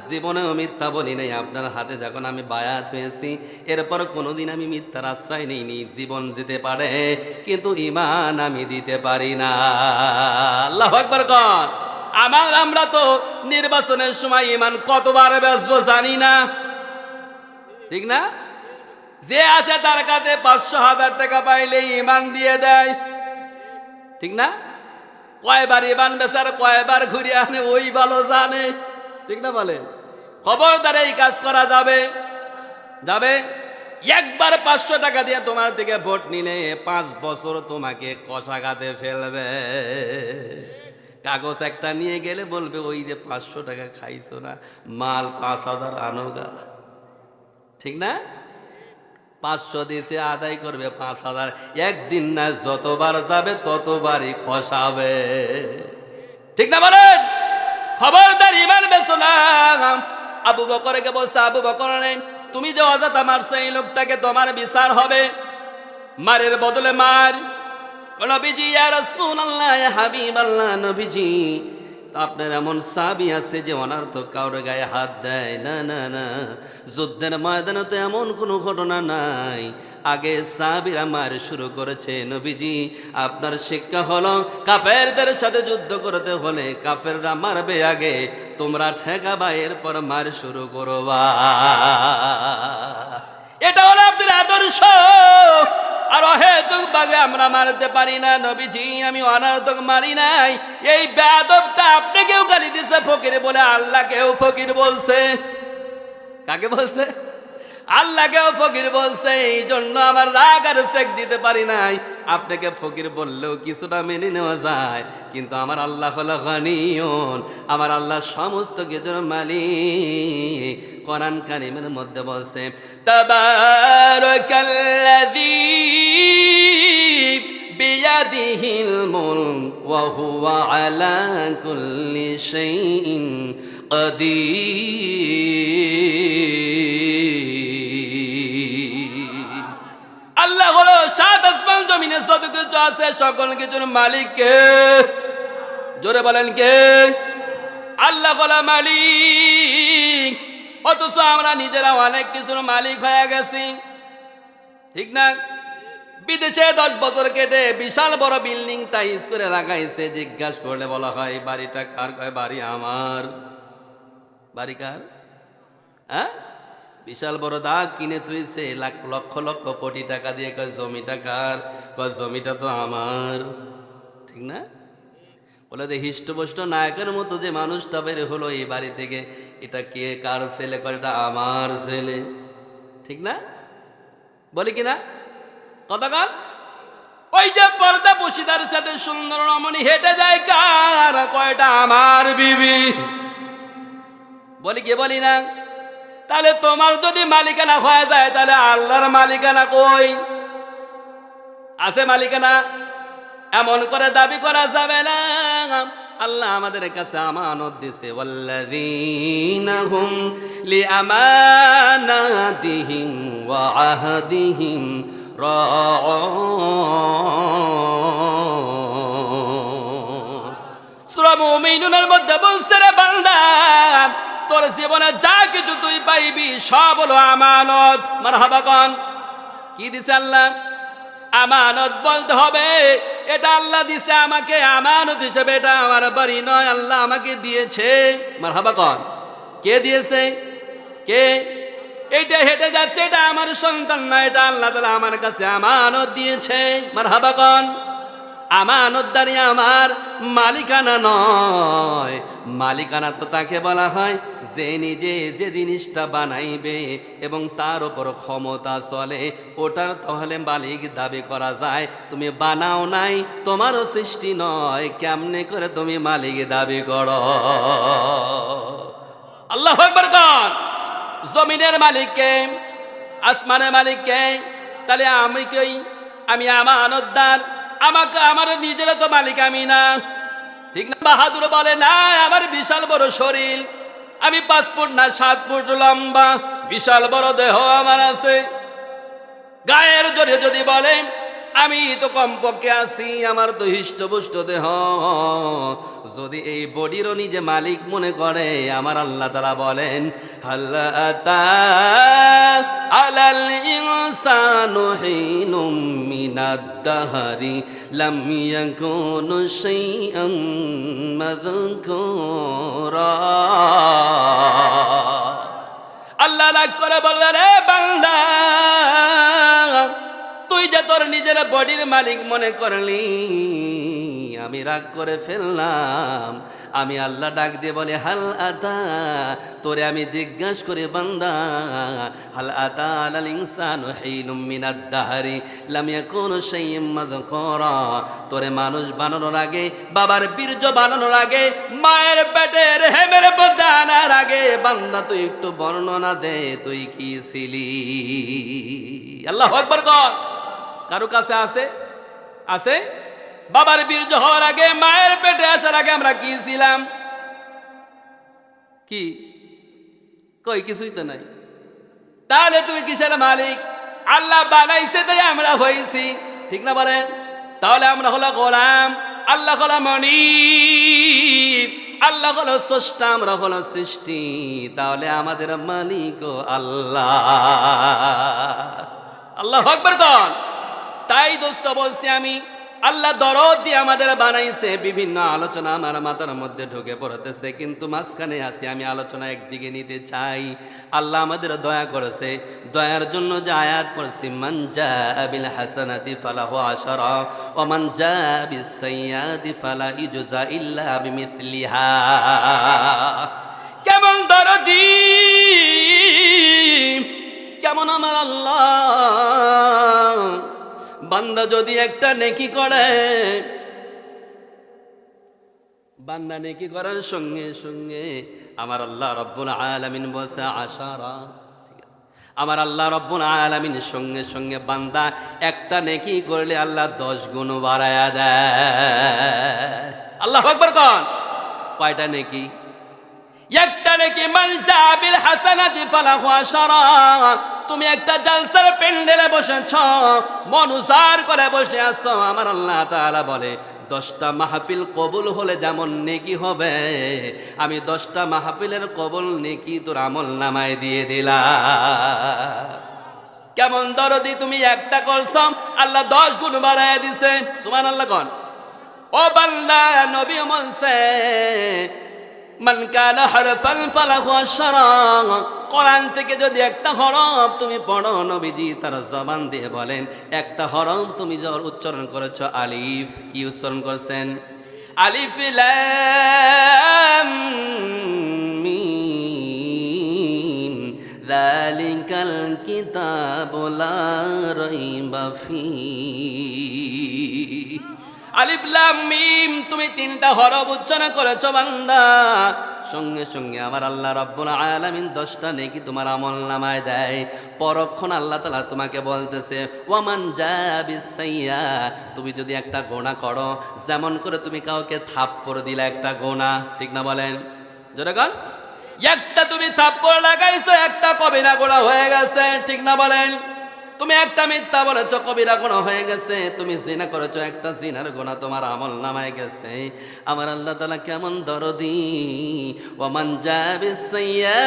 জীবনেও মিথ্যা বলি নাই। আপনার হাতে যখন আমি বায়াত হয়েছি, এরপর কোনোদিন আমি মিথ্যার আশ্রয় নেইনি। জীবন যেতে পারে, কিন্তু ঈমান আমি দিতে পারি না। আল্লাহু আকবার কর। আমরা তো নির্বাচনের সময় ঈমান কতবার বেচবো জানি না, ঠিক না? যে আছে তার কাছে 500,000 টাকা পাইলে ঈমান দিয়ে দেয়, ঠিক না? কয়বার ঈমান বেচার কয়বার ঘুরে আনে ওই ভালো জানে, ঠিক না বলেন? খবরদার এই কাজ করা যাবে যাবে একবার 500 টাকা দিয়ে তোমার থেকে ভোট নিলে 5 বছর তোমাকে কষাঘাতে ফেলবে। কাগজ একটা নিয়ে গেলে বলবে, ওই যে 500 টাকা খাইছো না, মাল 5,000 আনোগা, ঠিক না? 500 দিয়েছে, আদায় করবে 5,000। একদিন না, যতবার যাবে ততবারই খসাবে, ঠিক না বলেন? খবরদার ঈমান বেচো না। আবু বকরকে বলছে, আবু বকর তুমি যে অযথা মারছো এই লোকটাকে, তোমার বিচার হবে, মারের বদলে মার। নবীজি, ইয়া রাসূলুল্লাহ ইয়া হাবিবাল্লাহ, নবীজি, আপনার এমন সাহাবী আছে যে অনার্থক কারোর গায়ে হাত দেয় না। না না, যুদ্ধের ময়দানে তো এমন কোনো ঘটনা নাই, আগে সাহাবীরা মার শুরু করেছে। নবীজি, আপনার শিক্ষা হলো, কাফেরদের সাথে যুদ্ধ করতে হলে কাফেররা মারবে আগে, তোমরা ঠেকাবা, এরপর মার শুরু করবা। এটা হলো আপনার আদর্শ। আর অহেতুক ভাবে আমরা মারতে পারি না। নবীজি, আমি অনার্থক মারি নাই। এই বেয়াদবটা আপনাকেও গালি দিচ্ছে ফকির বলে, আল্লাহকেও ফকির বলছে। কাকে বলছে? আল্লাহকেও ফকির বলছে। এই জন্য আমার রাগ আর চেক দিতে পারি নাই। আপনাকে ফকির বললেও কিছুটা মেনে নেওয়া যায়, কিন্তু আমার আল্লাহ হলো গনিয়ুন, আমার আল্লাহ সমস্ত কিছুর মালিক। কোরআন কারীমের মধ্যে বলছে, তাবারাকাল্লাযী বিয়াদিহিল মুলক ওয়া হুয়া আলা কুল্লি শাইইন কাদির। আল্লাহ হলো সাত আসমান জমিনে যত কিছু আছে সকল কিছুর মালিক কে? জোরে বলেন কে? আল্লাহ হলো মালিক। অথচ আমরা নিজেরা অনেক কিছুর মালিক হয়ে গেছি, ঠিক না? বিদেশে 10 বছর কেটে বিশাল বড় বিল্ডিং টাইস করে লাগাইছে, জিজ্ঞাসা করলে বলা হয় বাড়িটা কার? কয় বাড়ি আমার। বাড়ি কার? হ্যাঁ, বিশাল বড় দাগ কিনে থুইছে লক্ষ লক্ষ কোটি টাকা দিয়ে। কয় জমিটা কার? কয় জমিটা তো আমার, ঠিক না? বলে যে হিষ্টপুষ্ট নায়কের মতো যে মানুষটা বের হলো এই বাড়ি থেকে, এটা কে, কার ছেলে? কয় এটা আমার ছেলে, ঠিক না? বলি কিনা কতক্ষণ? ওই যে পর্দা বসিদার সাথে সুন্দর রমণী হেঁটে যায়, কার? কয়টা আমার বিবি। বলি কি বলি না? তাহলে তোমার যদি মালিকানা হয়ে যায়, তাহলে আল্লাহর মালিকানা কই? আছে মালিকানা? এমন করে দাবি করা যাবে না। আল্লাহ আমাদের কাছে আমানত দিছে, ওয়াল্লাযীনা হুম লিআমানাতিহিম ওয়া আহদিহিম রাউন। সূরা মুমিনুনের মধ্যে বলছে, রে বান্দা, তোর জীবনে যা কিছু তুই পাইবি সব হলো আমানত। মারহাবা কোন? কি দিছে আল্লাহ? আমানত বলতে হবে, এটা আল্লাহ দিছে আমাকে আমানত হিসেবে, এটা আমার বাড়ি নয়, আল্লাহ আমাকে দিয়েছে। মারহাবা কোন? কে দিয়েছে? কে? এইটা হেঁটে যাচ্ছে, এটা আমার সন্তান না, এটা আল্লাহ তাআলা আমার কাছে আমানত দিয়েছে। মারহাবা কোন? আমানতদারি আমার মালিকানা নয়। মালিকানা তো তাকে বলা হয় যে নিজে যে জিনিসটা বানাইবে এবং তার উপর ক্ষমতা চলে, ওটার তাহলে মালিক দাবি করা যায়। তুমি বানাও নাই, তোমারও সৃষ্টি নয়, কেমনে করে তুমি মালিক দাবি করো? আল্লাহু আকবার কোন? জমিনের মালিককে, আসমানের মালিককে। তাহলে আমি আমানতদার, আমাকে আমার নিজের তো মালিক আমি না, ঠিক না? বাহাদুর বলে না, আমার বিশাল বড় শরীর, আমি 5 ফুট না 7 ফুট লম্বা, বিশাল বড় দেহ আমার আছে। গায়ের জোরে যদি বলে আমি তো কমপক্ষে আছি, আমার তো হিষ্টপুষ্ট দেহ। যদি এই বডিরও নিজে মালিক মনে করে, আমার আল্লাহ তাআলা বলেন হাল আতা আলাল ইনসানু হিনুম মিনাদ দাহরি লাম ইয়াকুনু শাইআম মাযকুরা। আল্লাহ রাগ করে বলবে, রে বান্দা, তুই যে তোর নিজের বডির মালিক মনে করলি, আমি রাগ করে ফেললাম। আমি আল্লাহ ডাক দিয়ে বলে হাল আতা, তোরে আমি জিজ্ঞাসা করি বান্দা, হাল আতা আলাল ইনসানু হিনুম মিনাদ দাহরি লাম ইয়াকুনু শাইআম মাযকুরা। তোরে মানুষ বানানোর আগে, বাবার বীর্য বানানোর আগে, মায়ের পেটের হেমের মধ্যে আনার আগে, বান্দা তুই একটু বর্ণনা দে, তুই কি ছিলি? আল্লাহু আকবার কর। কারো কাছে আছে? বাবার বীর্য হওয়ার আগে, মায়ের পেটে আসার আগে আমরা কি ছিলাম? কি কই? কিছুই তো নাই। তাহলে তুমি কিসের মালিক? আল্লাহ বানাইছে তাই আমরা হয়েছি, ঠিক না বলেন? তাহলে আমরা হলো গোলাম, আল্লাহ হলো মনিব, আল্লাহ হলো স্রষ্টা, আমরা হলো সৃষ্টি। তাহলে আমাদের মালিক আল্লাহ। আল্লাহু আকবার কর। তাই দোস্ত বলছি আমি, আল্লাহ দরদ দিয়ে আমাদের বানাইছে। বিভিন্ন আলোচনা আমার মাথার মধ্যে ঢুকে পড়তেছে, কিন্তু মাঝখানে আছি, আমি আলোচনা একদিকে নিতে চাই। আল্লাহ আমাদের দয়া করেছে, দয়ার জন্য যে আয়াত পড়ছি, মান জাআ বিল হাসানাতি ফালাহু আশারা ওয়া মান জাআ বিস সাইয়্যাতি ফালা ইউজা ইল্লা বিমিথলিহা। কেমন দরদি, কেমন আমার আল্লাহ! বান্দা যদি একটা নেকি করে, বান্দা নেকি করার সঙ্গে সঙ্গে আমার আল্লাহ রব্বুল আলামিন বলছে আশারা, ঠিক আছে? আমার আল্লাহ রব্বুল আলামিন সঙ্গে সঙ্গে বান্দা একটা নেকি করলে আল্লাহ 10 গুণ বাড়ায়া দেয়। আল্লাহু আকবার কোন? কয়টা নেকি? একটা নেকি, মান জাআ বিল হাসানাতি ফালাহু আশারা। তুমি একটা জালসার প্যান্ডেলে বসেছ, মন উজাড় করে বসে আছো, আমার আল্লাহ তাআলা বলে 10টা মাহফিল কবুল হলে যেমন নেকি হবে, আমি 10টা মাহফিলের কবুল নেকি তোর আমল নামায় দিয়ে দিলাম। কেমন দরদি! তুমি একটা করছ, আল্লাহ 10 গুণ বাড়ায় দিছে। সুবহানাল্লাহ কোন? ও বান্দা, নবী বলছে মান কানা হরফান ফালাহু আশারা। কোরআন থেকে যদি একটা হরফ তুমি পড়ো, নবীজি তার জবান দিয়ে বলেন, একটা হরফ তুমি যখন উচ্চারণ করেছ আলিফ, কি উচ্চারণ করছেন? আলিফ লাম মিম যালিকাল কিতাবু লা রাইবা ফীহি। আলিফ লাম মিম, তুমি 3টা হরফ উচ্চারণ করেছো বান্দা, সঙ্গে সঙ্গে আমার আল্লাহ রাব্বুল আলামিন 10টা নেকি তোমার আমলনামায় দেয়। পরক্ষণ আল্লাহ তাআলা তোমাকে বলতেছে ওয়ামান জাআ বিস সাইয়্যা। তুমি যদি একটা গুনাহ করো, যেমন করে তুমি কাউকে থাপ্পড় দিলে একটা গুনাহ, ঠিক না বলেন? জোরে কোন? একটা তুমি থাপ্পড় লাগাইছো, একটা কবিরা গুনাহ হয়ে গেছে, ঠিক না বলেন? তুমি একটা মিথ্যা বলেছো, কবিরা গুনাহ হয়ে গেছে। তুমি জিনা করেছো, একটা জিনার গুনাহ তোমার আমলনামায় গেছে। আমার আল্লাহ তাআলা কেমন দরদি! ওয়ামান জাআ বিস সাইয়্যা।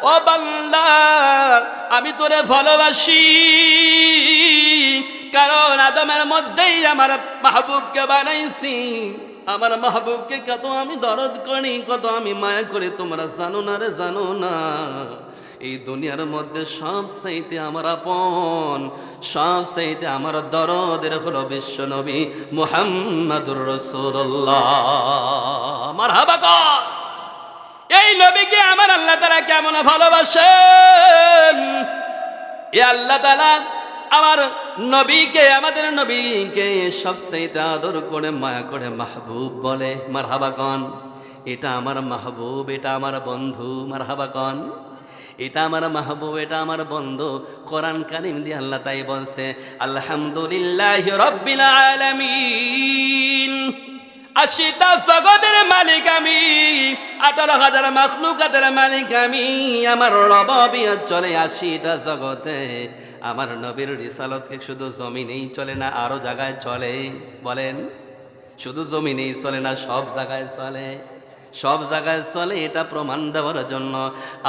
ও বান্দা, আমি তোরে ভালোবাসি, কারণ আদমের মধ্যেই আমার মাহবুবকে বানাইছি। আমার মাহবুবকে কত আমি দরদ করি, কত আমি মায়া করি, তোমরা জানো না রে, জানো না। এই দুনিয়ার মধ্যে সব চাইতে আমার আপন, সব চাইতে আমার দরদের হলো বিশ্ব নবী মুহাম্মাদুর রাসূলুল্লাহ। মারহাবা কর। এই নবীকে আমার আল্লাহ তাআলা কেমন ভালোবাসেন! এ আল্লাহ তাআলা আমার নবীকে, আমাদের নবীকে সবচাইতে আদর করে মায়া করে মাহবুব বলে। মারহাবা কন। এটা আমার মাহবুব, এটা আমার বন্ধু। মারহাবা কন। এটা আমার মাহবুব, এটা আমার বন্ধু। কোরআন কারীম দিয়ে আল্লাহ তাই বলছে, আলহামদুলিল্লাহি রাব্বিল আলামিন। 80টা জগতের মালিক আমি, 18,000 মাখলুকাতের মালিক আমি। আমার রববিয়ত চলে 80টা জগতে। আমার নবীর রিসালতকে শুধু জমিনেই চলে না, আরো জায়গায় চলে। বলেন, শুধু জমিনেই চলে না, সব জায়গায় চলে। সব জায়গায় চলে, এটা প্রমাণ দেওয়ার জন্য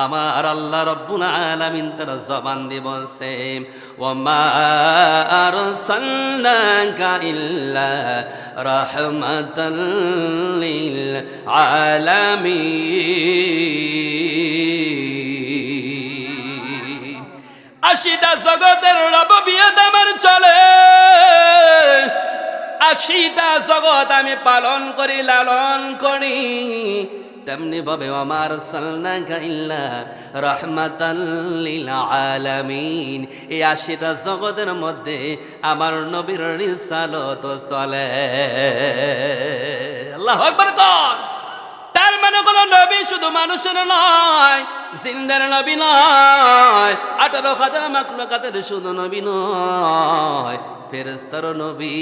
আমার আল্লাহ রব্বুল আলামিন তার জবান দিয়ে বলছে, ওয়ামা আরসালনাকা ইল্লা রাহমাতাল লিল আলামিন। 80টা জগতের রববিয়ত আমার চলে, 80টা জগৎ আমি পালন করি, লালন করি। তেমনি ভাবে আমার সালনাকা ইল্লা রাহমাতাল লিল আলামিন। এই 80টা জগতের মধ্যে আমার নবীর রিসালত চলে। আল্লাহু আকবার কর। তার মানে কোন নবী শুধু মানুষের নয়, জিন্দার নবী নয়, 18,000 মাখলুকাতের শুধু নবী নয়, ফেরেশতারও নবী।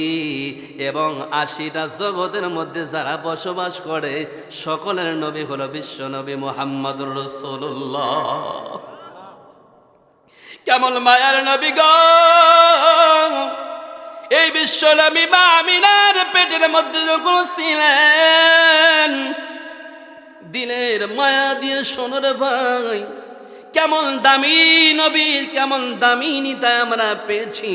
এবং 80টা জগতের মধ্যে যারা বসবাস করে সকলের নবী হলো বিশ্ব নবী মুহাম্মদুর রাসূলুল্লাহ। কেমন মায়ার নবী গো! এই বিশ্ব নবী মা আমিনার পেটের মধ্যে যখন ছিলেন, দিলের মায়া দিয়ে শোনোর ভাই, কেমন দামি নবী, কেমন দামি নিতা আমরা পেয়েছি।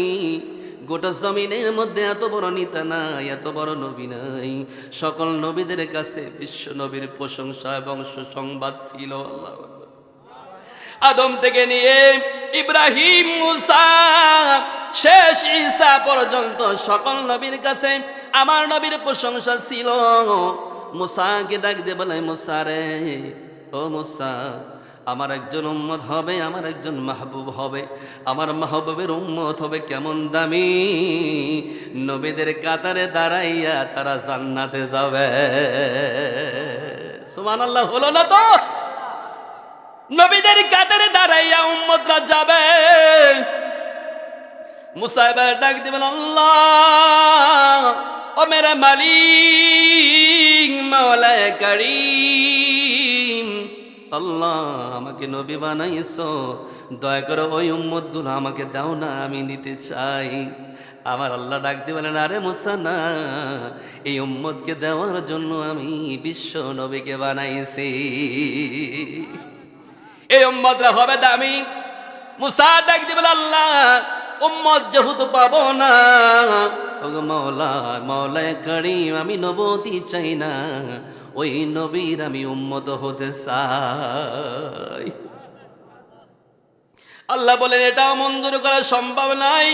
গোটা জমিনের মধ্যে এত বড় নিতা নাই, এত বড় নবী নাই। সকল নবীদের কাছে বিশ্ব নবীর প্রশংসা এবং সুসংবাদ ছিল। আল্লাহ আদম থেকে নিয়ে ইব্রাহিম, মুসা, শেষ ঈসা পর্যন্ত সকল নবীর কাছে আমার নবীর প্রশংসা ছিল। মুসাকে ডাক দিয়ে বলে, মুসা রে, ও মুসা, আমার একজন উম্মত হবে, আমার একজন মাহবুব হবে। আমার মাহবুবের উম্মত হবে কেমন দামি, নবীদের কাতারে দাঁড়াইয়া তারা জান্নাতে যাবে। সুবহানাল্লাহ, হলো না তো? নবীদের কাতারে দাঁড়াইয়া উম্মতরা যাবে। মুসা এবার ডাক দিবেন, আল্লাহ, ও মেরা মালিক, মাওলায়ে কারীম, আল্লাহ আমাকে নবী বানাইছো, দয়া করে ওই উম্মত গুলো আমাকে দাও না, আমি নিতে চাই। আমার আল্লাহ ডাক দিয়ে বলেন, আরে মুসা না, এই উম্মতকে দেওয়ার জন্য আমি বিশ্ব নবীকে বানাইছি। এই উম্মতরা হবে দামি। মুসা ডাক দিয়ে বলে, আল্লাহ উম্মত যেহেতু পাবো না, ওগো মাওলা, মাওলায়ে কারীম, আমি নবতি চাই না, ওই নবীর আমি উম্মত হতে চাই। আল্লাহ বলেন, এটাও মঞ্জুর করা সম্ভব নাই।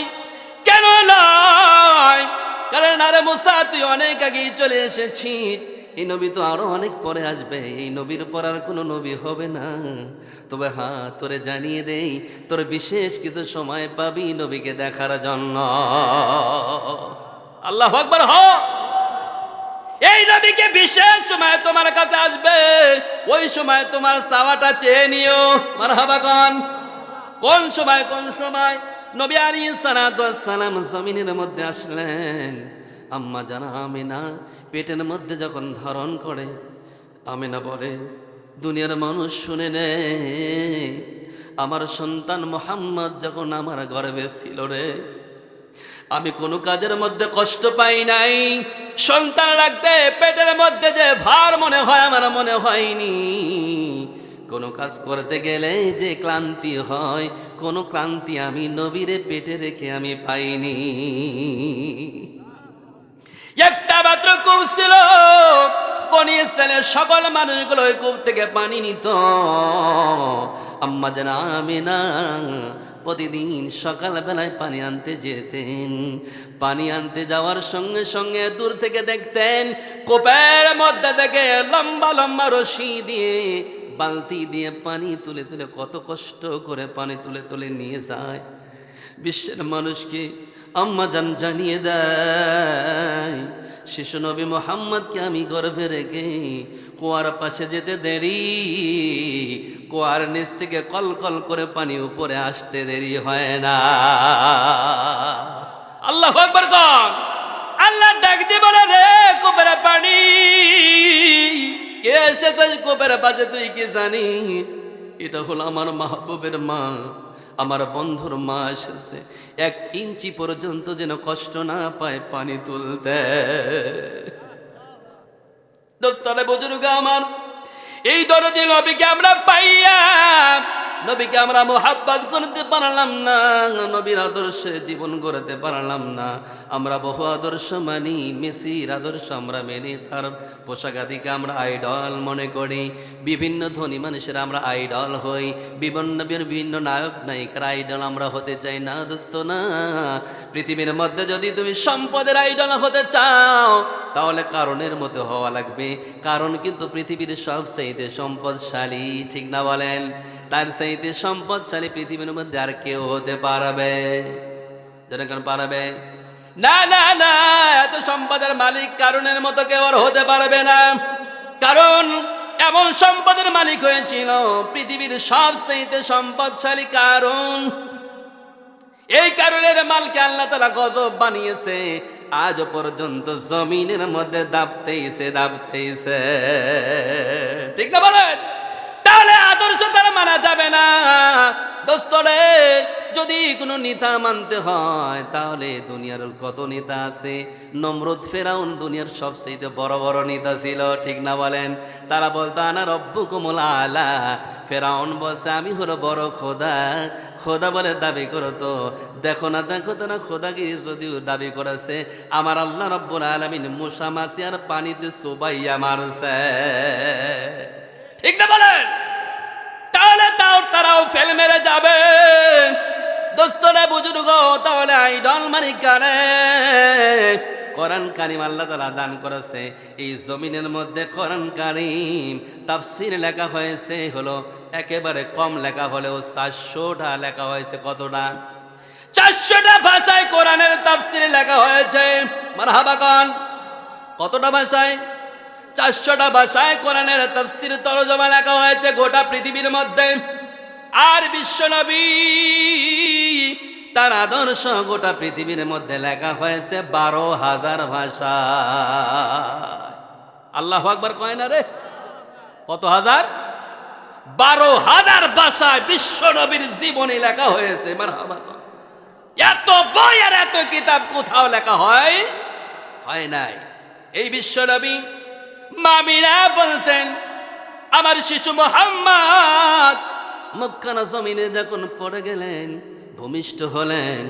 কেন নয়? কারণ আরে মুসা, তুই অনেক আগেই চলে এসেছিস, এই নবী তো আরো অনেক পরে আসবে, এই নবীর পর আর কোনো নবী হবে না। তবে হ্যাঁ, তোরে জানিয়ে দেই, তোর বিশেষ কিছু সময় পাবি নবীকে দেখার জন্য। আল্লাহু আকবার। এই নবীকে বিশেষ সময় তোমার কাছে আসবে, ওই সময় তোমার চাওয়াটা চেয়ে নিও। মারহাবা কন। কোন সময়? কোন সময়? নবী আলাইহিস সালাতু ওয়াস সালাম জমিনের মধ্যে আসলেন। আম্মা জানা আমিনা পেটের মধ্যে যখন ধারণ করে, আমিনা বলে, দুনিয়ার মানুষ শুনে নে, আমার সন্তান মুহাম্মদ যখন আমার গর্ভে ছিল রে, আমি কোনো কাজের মধ্যে কষ্ট পাই নাই। সন্তান রাখতে পেটের মধ্যে যে ভার মনে হয়, আমার মনে হয়নি। কোনো কাজ করতে গেলে যে ক্লান্তি হয়, কোনো ক্লান্তি আমি নবীরে পেটে রেখে আমি পাইনি। একটা মাত্র কূপ ছিল, বনি ইসরাইলের সকল মানুষগুলো ওই কূপ থেকে পানি নিত। আম্মা জান আমিনা প্রতিদিন সকালবেলায় পানি আনতে যেতেন। পানি আনতে যাওয়ার সঙ্গে সঙ্গে দূর থেকে দেখতেন কূপের মধ্যে থেকে লম্বা লম্বা রশি দিয়ে বালতি দিয়ে পানি তুলে তুলে, কত কষ্ট করে পানি তুলে তুলে নিয়ে যায়। বিশ্বের মানুষকে আম্মা জান জানিয়ে দেয়, শিশু নবী মুহাম্মদকে আমি গর্ভে রেখে কুয়ার পাশে যেতে দেরি, কুয়ার নিচ থেকে কল কল করে পানি উপরে আসতে দেরি হয় না। আল্লাহু আকবার কোন। আল্লাহ ডাক দিয়ে বলে, রে কূপের পানি, কে এসেছে কূপের পাশে তুই কি জানি? এটা হলো আমার মাহবুবের মা, আমার বন্ধুর মা এসেছে। 1 ইঞ্চি পর্যন্ত যেন কষ্ট না পায় পানি তুলতে। দোস্তরে বুজুর্গ আমার, এই দরদি নবীকে আমরা পাইয়া নবীকে আমরা মোহাব্বত করতে পারলাম না, নবীর আদর্শে জীবন গড়তে পারলাম না। আমরা বহু আদর্শ মানি, মেসির আদর্শ আমরা মেনে তার পোশাক আদিকে আমরা আইডল মনে করি। বিভিন্ন ধনী মানুষের আমরা আইডল হই, বিভিন্ন নায়ক নায়িকার আইডল আমরা হতে চাই না। দোস্ত না, পৃথিবীর মধ্যে যদি তুমি সম্পদের আইডল হতে চাও তাহলে কারণের মতো হওয়া লাগবে। কারণ কিন্তু পৃথিবীর সবচাইতে সম্পদশালী, ঠিক না বলেন? তার চাইতে সম্পদশালী পৃথিবীর মধ্যে আর কেউ হতে পারবে? যেন পারবে না, না না, এত সম্পদের মালিক কারণের মতো কেউ আর হতে পারবে না। কারণ এমন সম্পদের মালিক হয়েছিল পৃথিবীর সবচাইতে সম্পদশালী কারণ। এই কারণের মালকে আল্লাহ তাআলা গজব বানিয়েছে, আজ পর্যন্ত জমিনের মধ্যে দাবতেইছে। ঠিক না বলেন? তাহলে আদর্শ তারা মানা যাবে না। দোস্তরে, যদি কোনো নেতা মানতে হয় তাহলে দুনিয়ার কত নেতা আছে। নমরুদ ফেরাউন দুনিয়ার সবচেয়ে বড় বড় নেতা ছিল, ঠিক না বলেন? তারা বলতো আনা রব্বুকুমুল আলা। ফেরাউন বলছে আমি হলো বড় খোদা। খোদা বলে দাবি করতো, দেখো না খোদাগিরি যদিও দাবি করেছে, আমার আল্লাহ রব্বুল আলামিন মুসা মাছি আর পানিতে চুবাইয়া মারছে, ঠিক না বলেন? তাহলে তারাও ফেল মেরে যাবে। দোস্তরা বুজুর্গ, তাহলে আইডল মারি কারে? কোরআন কারীম আল্লাহ তাআলা দান করেছে এই জমিনের মধ্যে। কোরআন কারীম তাফসীর লেখা হয়েছে হলো একেবারে কম লেখা হলেও 400টা লেখা হয়েছে। কতটা? 400টা ভাষায় কোরআনের তাফসীর লেখা হয়েছে। মারহাবা কোন। কতটা ভাষায়? 400টা ভাষায় কোরআনের তাফসীর তরজমা লেখা হয়েছে গোটা পৃথিবীর মধ্যে। আর বিশ্বনবী তার আদর্শ গোটা পৃথিবীর মধ্যে লেখা হয়েছে 12,000 ভাষা। আল্লাহু আকবার কয় না রে? কত হাজার? 12,000 ভাষায় বিশ্বনবীর জীবনী লেখা হয়েছে। মারহাবা। এত বই আর এত কিতাব কোথাও লেখা হয় নাই। এই বিশ্বনবী মামিরা বলতেন, আমার শিশু মুহাম্মদ মক্কার জমিনে যখন পড়ে গেলেন, ভূমিষ্ঠ হলেন,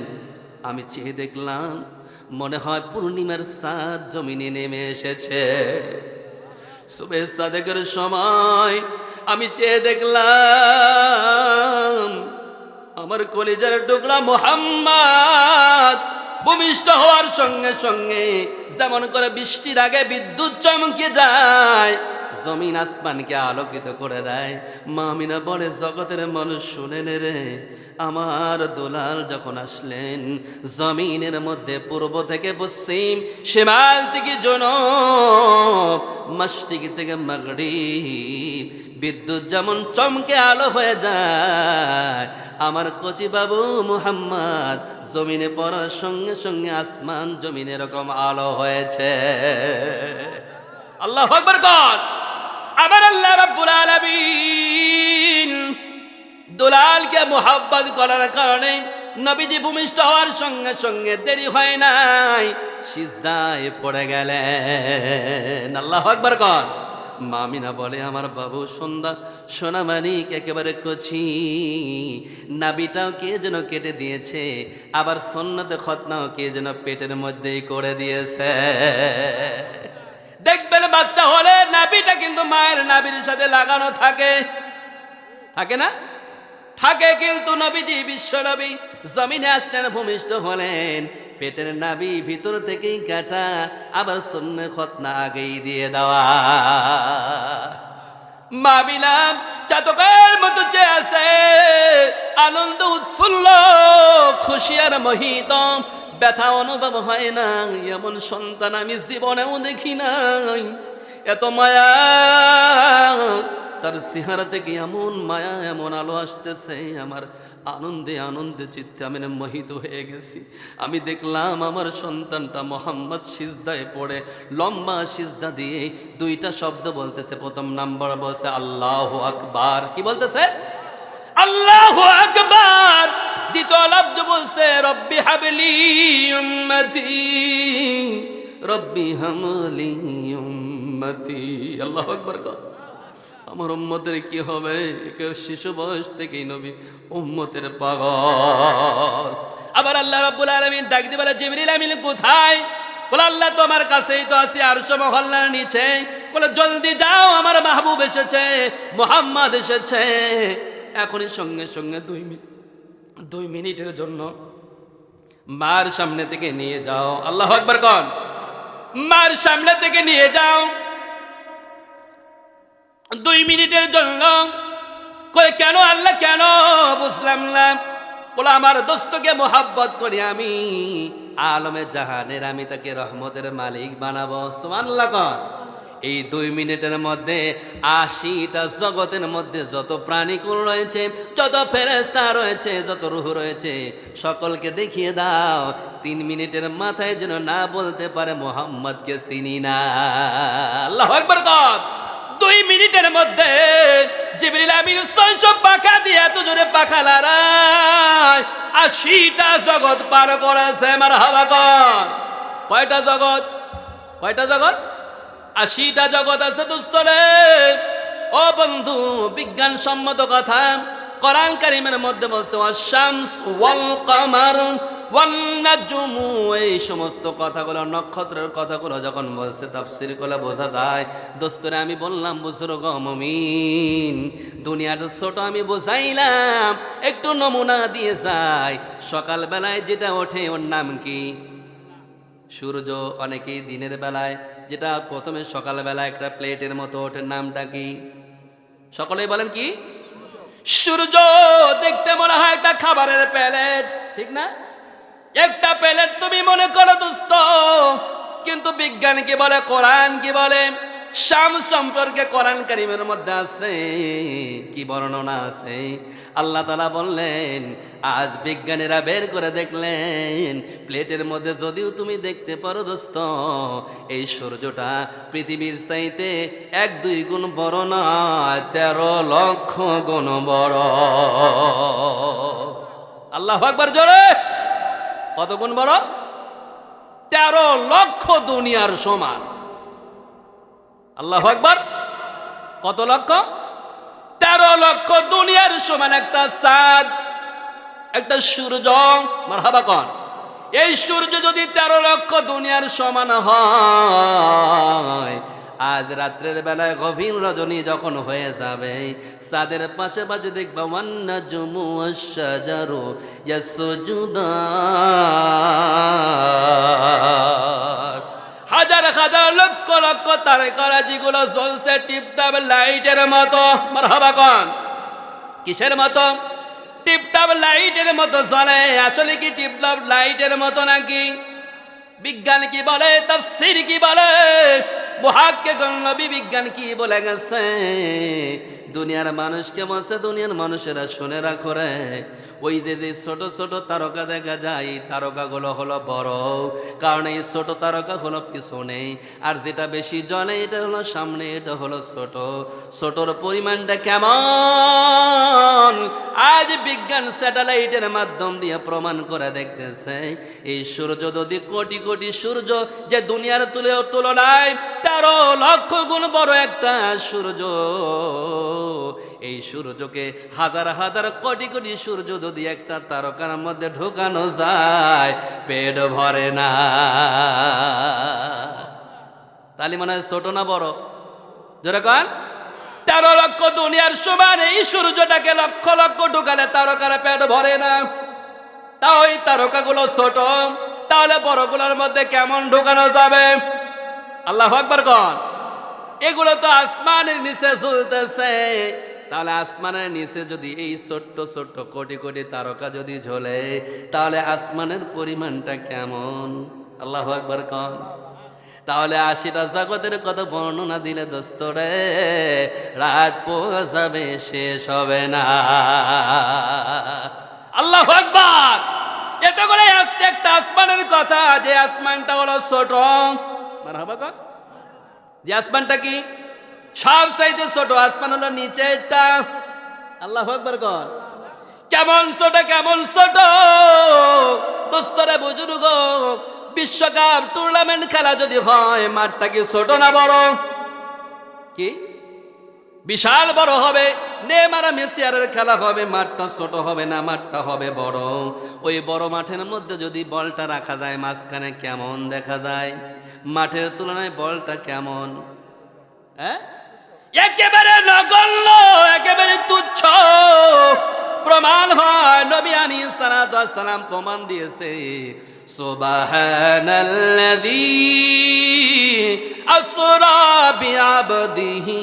আমি চেয়ে দেখলাম মনে হয় পূর্ণিমার চাঁদ জমিনে নেমে এসেছে। সুবহে সাদেকের সময় আমি চেয়ে দেখলাম আমার কলিজার টুকরা মুহাম্মদ ভূমিষ্ঠ হওয়ার সঙ্গে সঙ্গে যেমন করে বৃষ্টির আগে বিদ্যুৎ চমকে যায়, জমিন আসমানকে আলোকিত করে দেয়। মা আমিনা বলে, জগতের মানুষ শুনেন রে, আমার দুলাল যখন আসলেন জমিনের মধ্যে পূর্ব থেকে পশ্চিম, শিমাল থেকে জনব, মাশরিক থেকে মাগরিব বিদ্যুৎ যেমন চমকে আলো হয়ে যায়, আমার কচি বাবু মুহাম্মদ জমিনে পড়ার সঙ্গে সঙ্গে আসমান জমিন এরকম আলো হয়েছে। আল্লাহু আকবার কর। আমার আল্লাহ রাব্বুল আলামিন দুলালকে মুহাব্বত করার কারণে নবীজি ভূমিষ্ঠ হওয়ার সঙ্গে সঙ্গে দেরি হয় নাই, সিজদায় পড়ে গেলেন। আল্লাহু আকবার কর। মা আমিনা বলে, আমার বাবু সন্ধ্যা সোনামানিক একেবারে কচি, নাবিটাও কে যেন কেটে দিয়েছে, আবার সুন্নতে খতনাও কে যেন পেটের মধ্যেই করে দিয়েছে। দেখবেন বাচ্চা হলে নাবিটা কিন্তু মায়ের নাবির সাথে লাগানো থাকে, থাকে না? থাকে, কিন্তু নবীজি বিশ্ব নবী জমিনে আসলেন, ভূমিষ্ঠ হলেন, পেটের নাভি ভিতর থেকেই কাটা, আবার সুন্নাহ খতনা আগেই দিয়ে দেওয়া। মা বিলাম চাতকের মতো চেয়ে আছে, আনন্দ উৎফুল্ল খুশি আর মোহিত, ব্যথা অনুভব হয় না, এমন সন্তান আমি জীবনেও দেখি নাই। এত মায়া, তার চেহারা থেকে এমন মায়া, এমন আলো আসতেছে, আমার আনন্দে আনন্দে চিত্তে আমি মোহিত হয়ে গেছি। আমি দেখলাম আমার সন্তানটা মোহাম্মদ সিজদায় পড়ে, লম্বা সিজদা দিয়ে দুইটা শব্দ বলতেছে। প্রথম নাম্বার বলছে আল্লাহু আকবার। কি বলতেছে? আল্লাহু আকবার। দ্বিতীয় লফজ বলছে রব্বি হাবলি উম্মতি, রব্বি হামলি উম্মতি। আল্লাহু আকবার। আমার উম্মতের কি হবে? শিশু বয়স থেকেই নবী উম্মতের পাগল। আবার আল্লাহ রাব্বুল আলামিন ডাক দিয়ে বলে জিবরিল আমিন কোথায়? বলে আল্লাহ তোমার কাছেই তো আছি, আরশ মহল্লার নিচে। বলে জলদি যাও, আমার মাহবুব এসেছে, মুহাম্মদ এসেছে। এখনই সঙ্গে সঙ্গে 2 মিনিটের জন্য মার সামনে থেকে নিয়ে যাও। আল্লাহু আকবার কোন? মার সামনে থেকে নিয়ে যাও 2 মিনিটের জন্য। কই কেন আল্লাহ, কেন? বুঝলাম না। বলে আমার দোস্তকে মোহাব্বত করি আমি, আলমে জাহানের আমি তাকে রহমতের মালিক বানাবো। সুবহানাল্লাহ কোন? এই 2 মিনিটের মধ্যে 80টা জগতের মধ্যে যত প্রাণীকুল রয়েছে, যত ফেরেশতা রয়েছে, যত রূহ রয়েছে, সকলকে দেখিয়ে দাও। 3 মিনিটের মাথায় যেন না বলতে পারে মোহাম্মদকে চিনি না। আল্লাহু আকবার কোন? 2 মিনিটের মধ্যে জিবরিল আমিন 600 পাখা দিয়ে এত জোরে পাখা লড়ায় 80টা জগৎ পার করেছে। মারহাবা কর। কয়টা জগৎ? কয়টা জগৎ? 80টা জগৎ আছে দোস্তরে। ও বন্ধু, বিজ্ঞান সম্মত কথা কোরআন কারীমের মধ্যে বলছে ওয়াশ-শামস ওয়াল কমার ওয়ান নাজমু। এই সমস্ত কথাগুলো, নক্ষত্রের কথাগুলো যখন বলছে তাফসীর করে বোঝা যায়। দোস্তরে আমি বললাম বুজুর্গ মুমিন, দুনিয়াটা ছোট আমি বোঝাইলাম, একটু নমুনা দিয়ে যাই। সকালবেলায় যেটা ওঠে ওর নাম কি? সূর্য। অনেকেই দিনের বেলায় যেটা প্রথমে সকালবেলা একটা প্লেটের মতো ওঠে, নামটা কি? সকলেই বলেন কি? সূর্য। দেখতে মনে হয় একটা খাবারের প্লেট, ঠিক না? একটা প্লেট তুমি মনে করো দোস্ত, কিন্তু বিজ্ঞান কি বলে, কোরআন কি বলে? শামস সম্পর্কে কোরআন কারীমের মধ্যে আছে কি বর্ণনা আছে? আল্লাহ তাআলা বললেন, আজ বিজ্ঞানীরা বের করে দেখলেন, প্লেটের মধ্যে যদিও তুমি দেখতে পারো দোস্ত, এই সূর্যটা পৃথিবীর চাইতে 1-2 গুণ বড় নয়, 13 লক্ষ গুণ বড়। আল্লাহু আকবার জোরে। কত গুণ বড়? 13 লক্ষ দুনিয়ার সমান। আল্লাহু আকবার। কত লক্ষ? 13 লক্ষ দুনিয়ার সমান একটা চাঁদ, একটা সূর্য। মারহাবা কোন? এই সূর্য যদি 13 লক্ষ দুনিয়ার সমান হয়, আজ রাত্রের বেলায় গভীর রজনী যখন হয়ে যাবে, চাঁদের পাশে পাশে দেখবা ওয়ান নাজমু ওয়াশ-শাজারু ইয়াসজুদান। হাজার হাজার লক্ষ লক্ষ তারকারাজিগুলো জ্বলছে টিপটাপ লাইটের মতো। মারহাবা কোন? কিসের মতো? টিপটাপ লাইটের মতো জ্বলে। আসলে কি টিপটাপ লাইটের মতো নাকি? বিজ্ঞান কি বলে, তাফসীর কি বলে, মুহাক্কিকুন নবী বিজ্ঞান কি বলে গেছে? দুনিয়ার মানুষকে বলছে, দুনিয়ার মানুষেরা শুনে রাখো রে, ওই যে ছোট ছোট তারকা দেখা যায়, এই তারকাগুলো হলো বড়, কারণ এই ছোট তারকা হলো পিছনে, আর যেটা বেশি জ্বলে এটা হলো সামনে, এটা হলো ছোট। ছোটর পরিমাণটা কেমন? আজ বিজ্ঞান স্যাটেলাইটের মাধ্যম দিয়ে প্রমাণ করে দেখতেছে, এই সূর্য যদি কোটি কোটি সূর্য যে দুনিয়ার তুলনায় 13 লক্ষ গুণ বড় একটা সূর্য, এই সূর্যকে হাজার হাজার কোটি কোটি সূর্য যদি একটা তারকার মধ্যে ঢোকানো যায়, পেট ভরে না। তাহলে মনে হয় ছোট না বড়? জোরে কন। 13 লক্ষ দুনিয়ার সমান এই সূর্যটাকে লক্ষ লক্ষ ঢুকালে তারকার পেট ভরে না। তাও এই তারকাগুলো ছোট, তাহলে বড়গুলোর মধ্যে কেমন ঢুকানো যাবে? আল্লাহু আকবার কন। এগুলো তো আসমানের নিচে ঝুলতেছে, তাহলে আসমানের নিচে যদি এই ছোট্ট ছোট্ট কোটি কোটি তারকা যদি ঝোলে, তাহলে আসমানের পরিমাণটা কেমন? আল্লাহু আকবার কন। তাহলে 80টা জগতের কথা বর্ণনা দিলে দোস্তরে রাত পৌঁছাবে, শেষ হবে না। আল্লাহু আকবার। এত করে একটা আসমানের কথা, যে আসমানটা হলো ছোট, মারহাবা কন। যে আসমানটা কি সব চাইতে ছোট আসমান হলো নিচেরটা। আল্লাহু আকবার কর। কেমন ছোট, কেমন ছোট দোস্তরে বুজুর্গ, বিশ্বকাপ টুর্নামেন্ট খেলা যদি হয়, মাঠটা কি ছোট না বড়? কি বিশাল বড় হবে। নেইমার মেসি আর খেলা হবে, মাঠটা ছোট হবে না, মাঠটা হবে বড়। ওই বড় মাঠের মধ্যে যদি বলটা রাখা যায় মাঝখানে, কেমন দেখা যায়? মাঠের তুলনায় বলটা কেমন? একেবারে নগণ্য, একেবারে তুচ্ছ। প্রমাণ হয় নবী আলাইহিস সালাতু ওয়াস সালাম প্রমাণ দিয়েছে, সুবহানাল্লাযী আসরা বিআবদিহি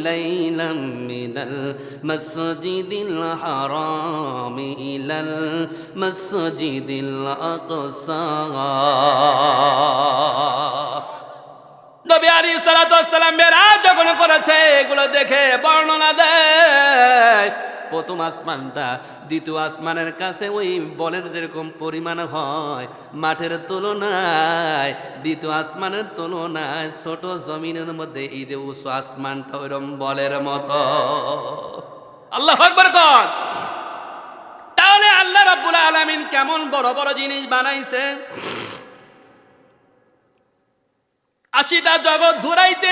লাইলাম মিনাল মাসজিদিল হারাম ইলাল মাসজিদিল আকসা। নবী আলাইহিস সালাতু ওয়াস সালাম মেরাজ যখন করেছে, এগুলো দেখে বর্ণনা দেয়, প্রথম আসমানটা দ্বিতীয় আসমানের কাছে ওই বলের যেরকম পরিমাণ হয়, মাঠের তুলনায় দ্বিতীয় আসমানের তুলনায় ছোট জমিনের মধ্যে এই যে উঁচু আসমানটা ওইরকম বলের মতো। আল্লাহু আকবার কর। তাহলে আল্লাহ রাব্বুল আলামিন কেমন বড় বড় জিনিস বানাইছে। 80টা জগৎ ঘুরাইতে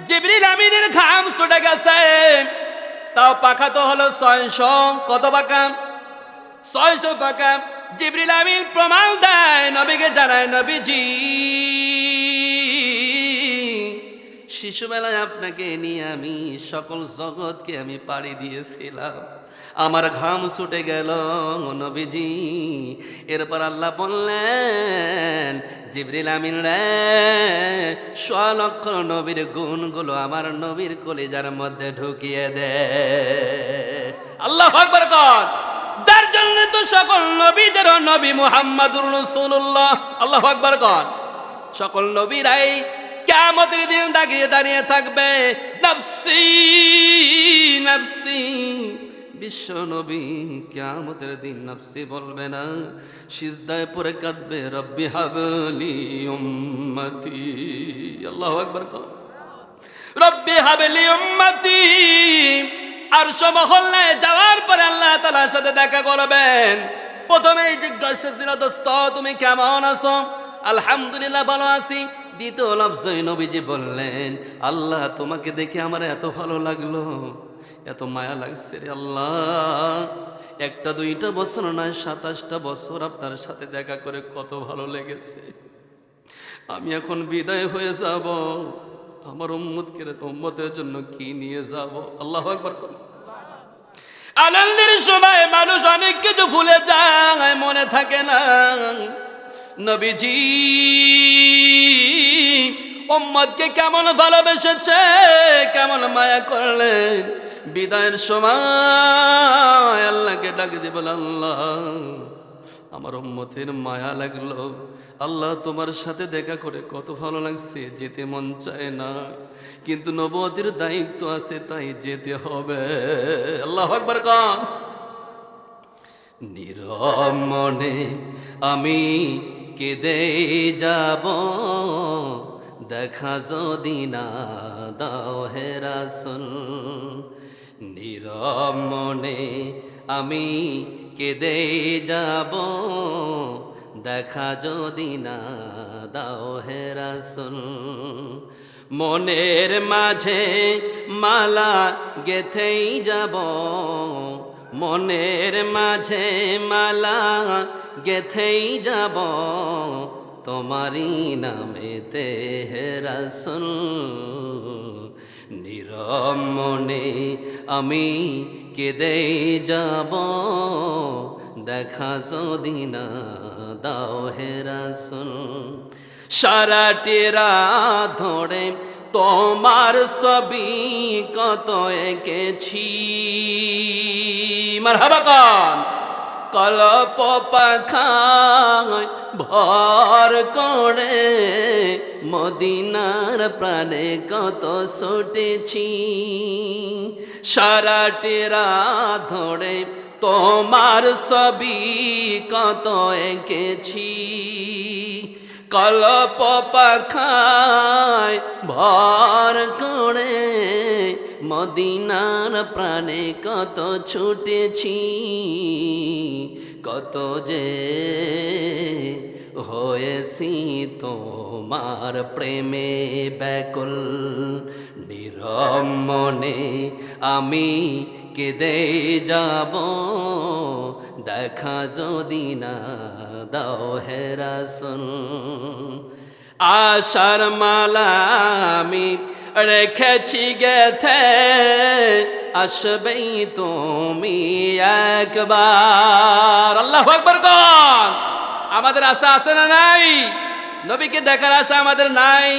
জিবরিল আমিনের ঘাম ছুটে গেছে, তাও পাখা তো হলো 600। কত পাখা? 600 পাখা। জিবরিল আমিন প্রমাণ দেয়, নবীকে জানায়, নবীজি শিশুবেলায় আপনাকে নিয়ে আমি সকল জগৎকে আমি পাড়ি দিয়েছিলাম, আমার ঘাম ছুটে গেল নবীজি। এরপর আল্লাহ বললেন, জিবরিল আমিন রে, 100 লক্ষ নবীর গুণগুলো আমার নবীর কলিজার মধ্যে ঢুকিয়ে দে। আল্লাহু আকবার কর। যার জন্য তো সকল নবীদের নবী মুহাম্মাদুর রাসূলুল্লাহ। আল্লাহু আকবার কর। সকল নবীরাই কিয়ামতের দিন দাঁড়িয়ে থাকবে, নফসি নফসি। বিশ্ব নবী কিয়ামতের দিন নফসি বলবে না, সিজদায় পড়ে কাঁদবে, রব্বি হাবলি উম্মতি। আল্লাহু আকবার কর। রব্বি হাবলি উম্মতি। আরশ মহল্লায় যাওয়ার পরে আল্লাহ তাআলার সাথে দেখা করবেন। প্রথমেই জিজ্ঞাসা ছিল, দোস্ত তুমি কেমন আছো? আলহামদুলিল্লাহ ভালো আছি। দ্বিতীয় লফজে নবীজি বললেন, আল্লাহ তোমাকে দেখে আমার এত ভালো লাগলো, এত মায়া লাগছে রে আল্লাহ। একটা দুইটা বছর নয়, 27টা বছর আপনার সাথে দেখা করে কত ভালো লেগেছে। আমি এখন বিদায় হয়ে যাব, আমার উম্মতের জন্য কি নিয়ে যাব? আল্লাহু আকবার। আনন্দের সময় মানুষ অনেক কিছু ভুলে যায়, মনে থাকে না। নবীজি উম্মতকে কেমন ভালোবেসেছে, কেমন মায়া করলেন। বিদায়ের সময় আল্লাহকে ডাক দিয়ে বলে, আল্লাহ আমার উম্মতের মায়া লাগলো, আল্লাহ তোমার সাথে দেখা করে কত ভালো লাগছে, যেতে মন চায় না, কিন্তু নবুয়তের দায়িত্ব আছে, তাই যেতে হবে। আল্লাহু আকবার কর। নীরব মনে আমি কেঁদে যাব, দেখা যদি না দাও হে রাসূল। নীরব মনে আমি কেঁদে যাব, দেখা যদি না দাও হে রাসূল। মনের মাঝে মালা গেথেই যাব, মনের মাঝে মালা গেথেই যাব, তোমারই নামেতে হে রাসূল। নীরব মনে আমি কেঁদে যাব, দেখা যদি না দাও হে রাসূল। সারাটি রাত ধরে তোমার ছবি কত এঁকেছি, মারহাবা কন, কলপ পাখায় ভর করে মদিনার প্রাণে কত ছুটেছি। সারাটি রাত ধরে তোমার ছবি কত এঁকেছি, কলপ পাখায় ভর করে মদিনার প্রাণে কত ছুটেছি। কত যে হয়েছি তোমার প্রেমে ব্যাকুল, নীরব মনে আমি কেঁদে যাব, দেখা যদি না দাও হে রাসূল। আশার মালা আমি রেখেছি গেথে, আসবেই তুমি একবার। আল্লাহু আকবার কন। আমাদের আশা আছে না নাই? নবীকে দেখার আশা আমাদের নাই?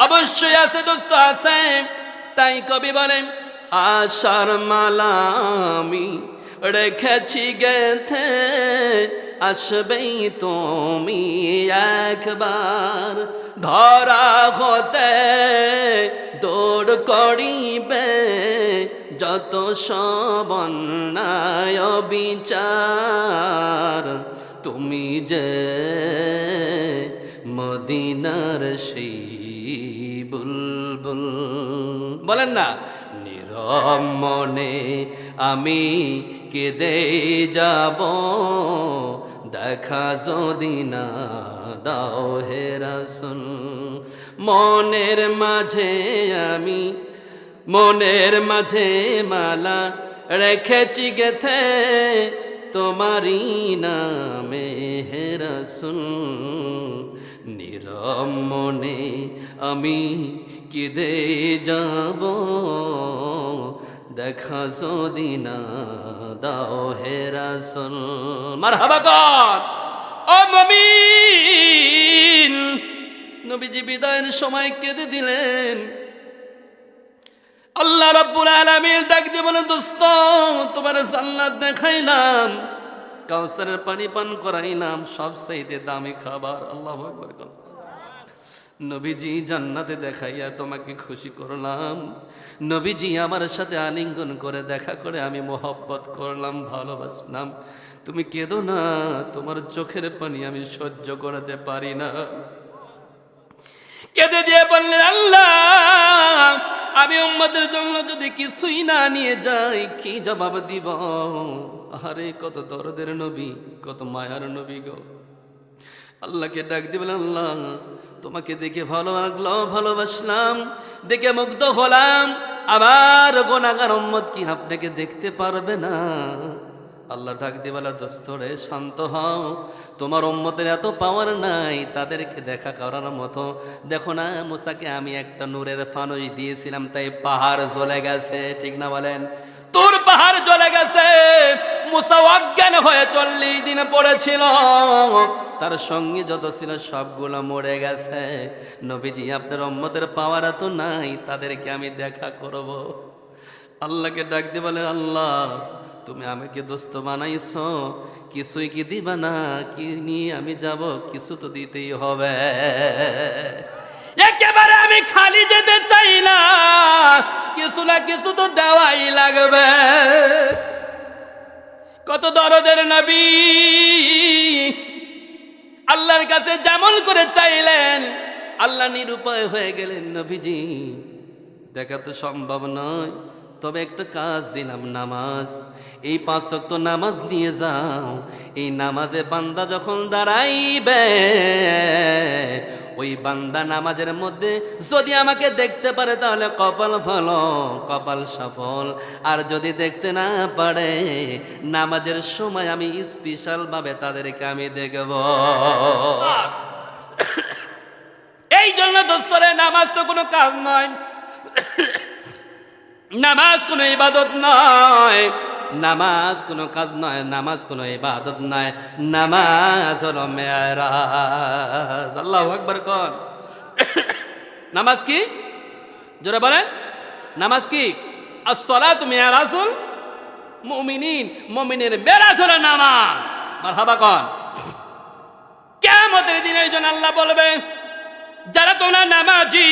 অবশ্যই আছে দোস্ত, আছে। তাই কবি বলেন, আশার মালা আমি রেখেছি গেথে, আসবেই তুমি একবার। ধরা হতে দৌড় করিবে যত সব অন্যায় বিচার, তুমি যে মদিনার সেই বুলবুল। বলেন না, নীরব মনে আমি কেঁদে যাব, দেখা যদি না দাও হে রাসূল। মনের মাঝে আমি, মনের মাঝে মালা রেখেছি গেথে, তোমারই নামে হে রাসূল। নীরব মনে আমি কেঁদে যাব, দেখা যদি না দাও হে রাসূল। মারহাবা কন। ও মুমিন, নবীজি বিদায়ের সময় কেঁদে দিলেন। আল্লাহ রাব্বুল আলামিন ডাক দিয়ে বলেন, দোস্ত তোমার জান্নাত দেখাইলাম, কাউসারের পানি পান করাইলাম, সবচাইতে দামি খাবার। আল্লাহু আকবার কন। নবীজি জান্নাতে দেখাইয়া তোমাকে খুশি করলাম, নবীজি আমার সাথে আলিঙ্গন করে দেখা করে আমি মোহব্বত করলাম, ভালোবাসলাম। তুমি কেঁদো না, তোমার চোখের পানি আমি সহ্য করতে পারি না। কেঁদে দিয়ে বললেন, আল্লাহ আমি উম্মতের জন্য যদি কিছুই না নিয়ে যাই কি জবাব দিব? আরে কত দরদের নবী, কত মায়ার নবী গো। আল্লাহকে ডাক দিবেন, আল্লাহ তোমাকে দেখে ভালো লাগলো, ভালোবাসলাম, দেখে মুগ্ধ হলাম, আমার গুনাহগার উম্মত কি আপনাকে দেখতে পারবে না? আল্লাহ ডাক দিয়ে বলে, দোস্ত রে শান্ত হও, তোমার উম্মতের এত পাওয়ার নাই তাদেরকে দেখা করার মতো। দেখো না, মুসাকে আমি একটা নূরের ফানুস দিয়েছিলাম, তাই পাহাড় জ্বলে গেছে, ঠিক না বলেন? তোর পাহাড় জ্বলে গেছে। মুসা অজ্ঞান হয়ে 40 দিন পড়েছিল, তার সঙ্গে যত ছিল সবগুলো মরে গেছে। নবীজি আপনার উম্মতের পাওয়ার এত নাই, তাদেরকে আমি দেখা করব। আল্লাহকে ডাক দিয়ে বলে, আল্লাহ তুমি আমাকে দোস্ত বানাইছো, কিছুই কি দিবা না? কি নিয়ে আমি যাব? কিছু তো দিতেই হবে। একেবারে আমি খালি যেতে চাই না, কিছু না কিছু তো দেওয়াই লাগবে। কত দরদের নবী, আল্লাহর কাছে যেমন করে চাইলেন আল্লাহ নিরুপায় হয়ে গেলেন। নবীজি দেখা তো সম্ভব নয়, তবে একটা কাজ দিলাম, নামাজ। এই 5 ওয়াক্ত নামাজ নিয়ে যাও। এই নামাজে বান্দা যখন দাঁড়াইবে, ওই বান্দা নামাজের মধ্যে যদি আমাকে দেখতে পারে তাহলে কপাল ভালো, কপাল সফল। আর যদি দেখতে না পারে, নামাজের সময় আমি স্পেশাল ভাবে তাদেরকে আমি দেখব। এই জন্য দোস্তরে নামাজ তো কোনো কাজ নয়। নামাজ কোনো ইবাদত নয়, নামাজ কোনো কাজ নয়, নামাজ কোনো ইবাদত নয়, নামাজ হলো মেরাজ। আল্লাহু আকবার কোন। নামাজ কি? জোরে বলেন, নামাজ কি? আসসালাতু মিরাজুল মুমিনিন, মুমিনের মেরাজ হলো নামাজ। মারহাবা কোন। কিয়ামতের দিনে এইজন্য আল্লাহ বলবে, যারা তোমরা নামাজি,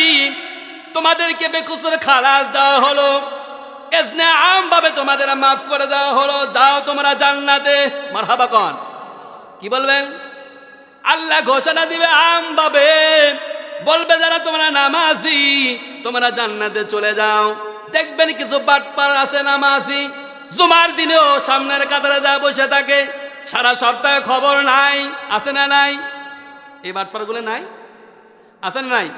তোমাদেরকে বেকুসুর খালাস দেওয়া হলো, এজনে আম ভাবে তোমাদের মাফ করে দেওয়া হলো, যাও তোমরা জান্নাতে। মারহাবা কোন। কি বলবেন? আল্লাহ ঘোষণা দিবে আম ভাবে, বলবে যারা তোমরা নামাজি, তোমরা জান্নাতে চলে যাও। দেখবেন কিছু বাটপার আছে নামাজি, জুমার দিনেও সামনের কাতারে যা বসে থাকে, সারা সপ্তাহে খবর নাই। আছে না নাই? এই বাটপারগুলো নাই? আছে না নাই?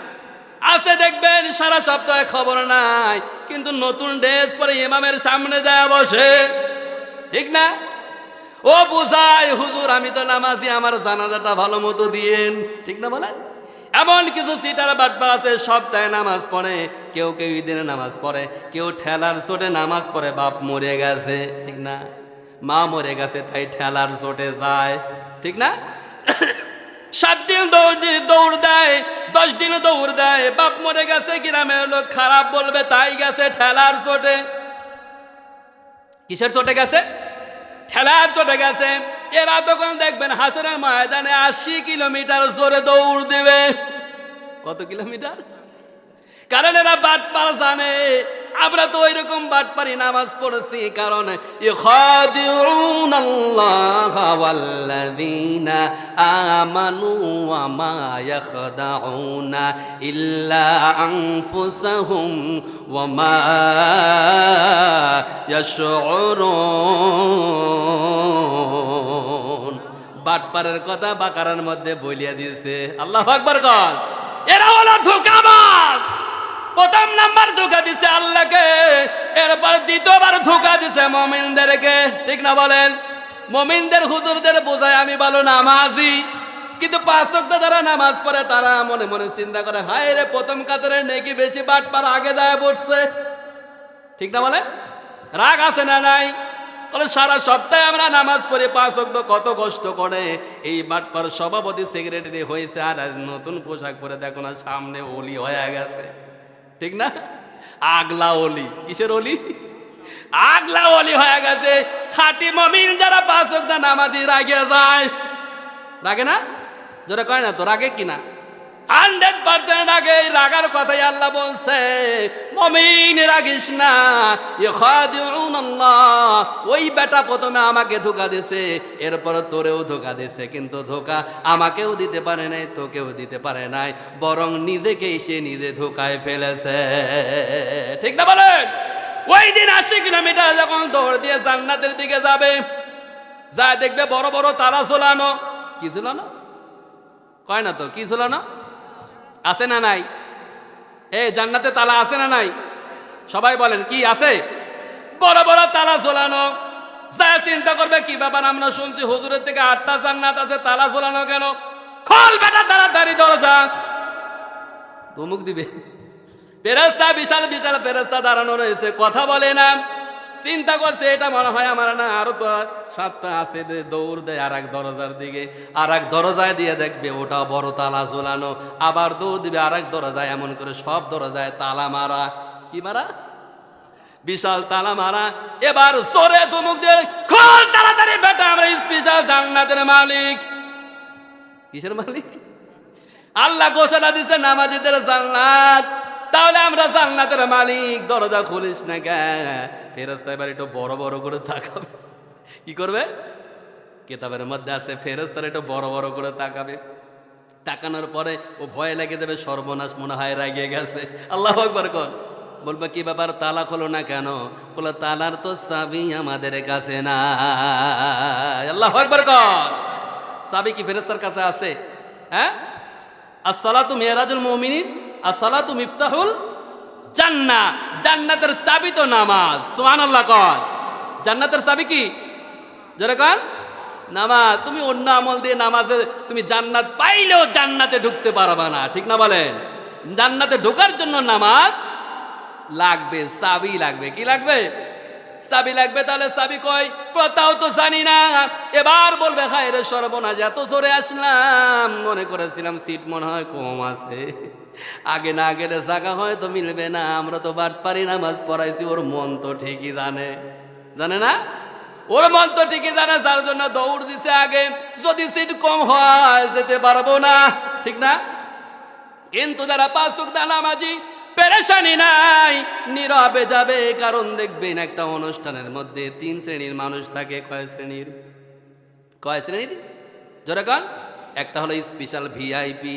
আছে। দেখবেন সারা সপ্তাহে খবর নাই, কিন্তু নতুন ড্রেস পরে ইমামের সামনে যায় বসে। ঠিক না? ও বুঝায়, হুজুর আমি তো নামাজি, আমার জানাজাটা ভালো মতো দিয়েন। ঠিক না বলেন? এমন কিছু সিটার বাটপার আছে, সপ্তাহে নামাজ পড়ে, কেউ কেউ ঈদের নামাজ পড়ে, কেউ ঠেলার চোটে নামাজ পড়ে, বাপ মরে গেছে। ঠিক না? মা মরে গেছে, তাই ঠেলার চোটে যায়। ঠিক না? 7 দিন দৌড় দেয়, 10 দিন দৌড় দেয়, বাপ মরে গেছে, গ্রামের লোক খারাপ বলবে, তাই গেছে ঠেলার চোটে। কিসের চোটে গেছে? ঠেলার চোটে গেছে। এরা তখন দেখবেন হাসরের ময়দানে 80 কিলোমিটার জোরে দৌড় দিবে। কত কিলোমিটার? কারণ এরা বাটপার জানে। আমরা তো ওই রকম বাটপারি নামাজ পড়ছি, কারণ ইখাদিউনাল্লাহা ওয়াল্লাযীনা আমানু ওয়া মা ইয়াখদাউনা ইল্লা আনফুসাহুম ওয়া মা ইয়াশউরুন। বাটপারের কথা বাকারার মধ্যে বলিয়া দিয়েছে। আল্লাহু আকবার কর। এরা হলো ধোঁকাবাজ। প্রথম নাম্বার ধোঁকা দিছে আল্লাহকে, এরপর দ্বিতীয়বার ধোঁকা দিছে মুমিনদেরকে। ঠিক না বলেন? মুমিনদের হুজুরদের বোঝায় আমি ভালো নামাজি, কিন্তু 5 ওয়াক্ত যারা নামাজ পড়ে তারা মনে মনে চিন্তা করে, হায় রে প্রথম কাতারে নেকি বেশি, বাটপার আগে যায় বসছে। ঠিক না বলে? রাগ আছে না নাই? তাহলে সারা সপ্তাহে আমরা নামাজ পড়ি 5 ওয়াক্ত, কত কষ্ট করে। এই বাটপার সভাপতি সেক্রেটারি হয়েছে, আর নতুন পোশাক পরে দেখো না সামনে ওলি হয়ে গেছে। ঠিক না? আগলা ওলি। কিসের ওলি? আগলা ওলি হয়ে গেছে। খাঁটি মুমিন যারা 5 ওয়াক্ত নামাজি রাগে যায়। রাগে না? যারা কয় না তো রাগে কিনা? 100% রাগে। রাগার কথাই আল্লাহ বলছে, মুমিন রাগিস না। ইখাদিউনাল্লাহ, ওই বেটা প্রথমে আমাকে ধোঁকা দিছে, এরপর তোরেও ধোঁকা দিছে, কিন্তু ধোঁকা আমাকেও দিতে পারে নাই, তোকেও দিতে পারে নাই, বরং নিজেকেই সে নিজে ধোঁকায় ফেলেছে। ঠিক না বলেন? ওই দিন 80 কিলোমিটার যখন দৌড় দিয়ে জান্নাতের দিকে যাবে, যা দেখবে বড় বড় তালা ঝোলানো। কি ঝোলানো? কয় না তো কি ঝোলানো? আছে না নাই? এই জান্নাতে তালা আছে না নাই? সবাই বলেন কি আছে? বড় বড় তালা ঝোলানো। যা চিন্তা করবে কি ব্যাপার, আমরা শুনছি হুজুরের থেকে 8টা জান্নাত আছে, তালা ঝোলানো কেন? খোল বেটা তাড়াতাড়ি দরজা। ধমক দিবে। ফেরেশতা, বিশাল বিশাল ফেরেশতা দাঁড়ানো রয়েছে, কথা বলে না। চিন্তা করছে এটা মনে হয় আমার না, আরো তো 7টা আছে, দৌড় দেয় আর এক দরজার দিকে, আর এক দরজায় দিয়ে দেখবে ওটা বড় তালা ঝোলানো, আবার দৌড় দিবে আর এক দরজায়, এমন করে সব দরজায় তালা মারা। কি মারা? বিশাল তালা মারা। এবার জোরে ধমক দিয়ে, খোল তাড়াতাড়ি বেটা, আমরা স্পেশাল জান্নাতের মালিক। কিসের মালিক? আল্লাহ ঘোষণা দিচ্ছে নামাজীদের জান্নাত, তাহলে আমরা জান্নাতের মালিক, দরজা খুলিস না কেন? ফেরেশতা এবার একটু বড় বড় করে তাকাবে। কি করবে? কিতাবের মধ্যে আছে ফেরেশতারা একটু বড় বড় করে তাকাবে। তাকানোর পরে ও ভয় লেগে যাবে, সর্বনাশ, মনে হয় রাগিয়ে গেছে। আল্লাহু আকবার কর। বলবে কি ব্যাপার, তালা খোলো না কেন? বলে তালার তো চাবি আমাদের কাছে না। আল্লাহু আকবার কর। চাবি কি ফেরেশতার কাছে আছে? হ্যাঁ? আসসালাতু মিরাজুল মুমিনিন, আসসালাতু মিফতাহুল জান্নাহ। জান্নাতের চাবি তো নামাজ। সুবহানাল্লাহ কর। জান্নাতের চাবি কি? জোরে কর। নামাজ। তুমি অন্য আমল দিয়ে নামাজে তুমি জান্নাত পাইলেও জান্নাতে ঢুকতে পারবা না। ঠিক না বলেন? জান্নাতে ঢোকার জন্য নামাজ লাগবে, চাবি লাগবে। কি লাগবে? চাবি লাগবে। তাহলে চাবি কই? তাও তো জানি না। এবার বলবে হায় রে সর্বনাশ, এত জোরে আসলাম, মনে করেছিলাম সিট মনে হয় কম আছে, আগে না গেলে জায়গা হয়তো মিলবে না। আমরা তো বাটপারি নামাজ পড়াইছি, ওর মন তো ঠিকই জানে, জানে না? ওর মন তো ঠিকই জানে, যার জন্য দৌড় দিছে আগে। যদি সিট কম হয় যেতে পারবো না, ঠিক না? কিন্তু যারা পাঁচ ওয়াক্ত নামাজি, পেরেশানি নাই, নীরবে যাবে। কারণ দেখবেন একটা অনুষ্ঠানের মধ্যে তিন শ্রেণীর মানুষ থাকে। কয় শ্রেণীর? কয় শ্রেণীর? জোরে কান। একটা হলো স্পেশাল ভিআইপি।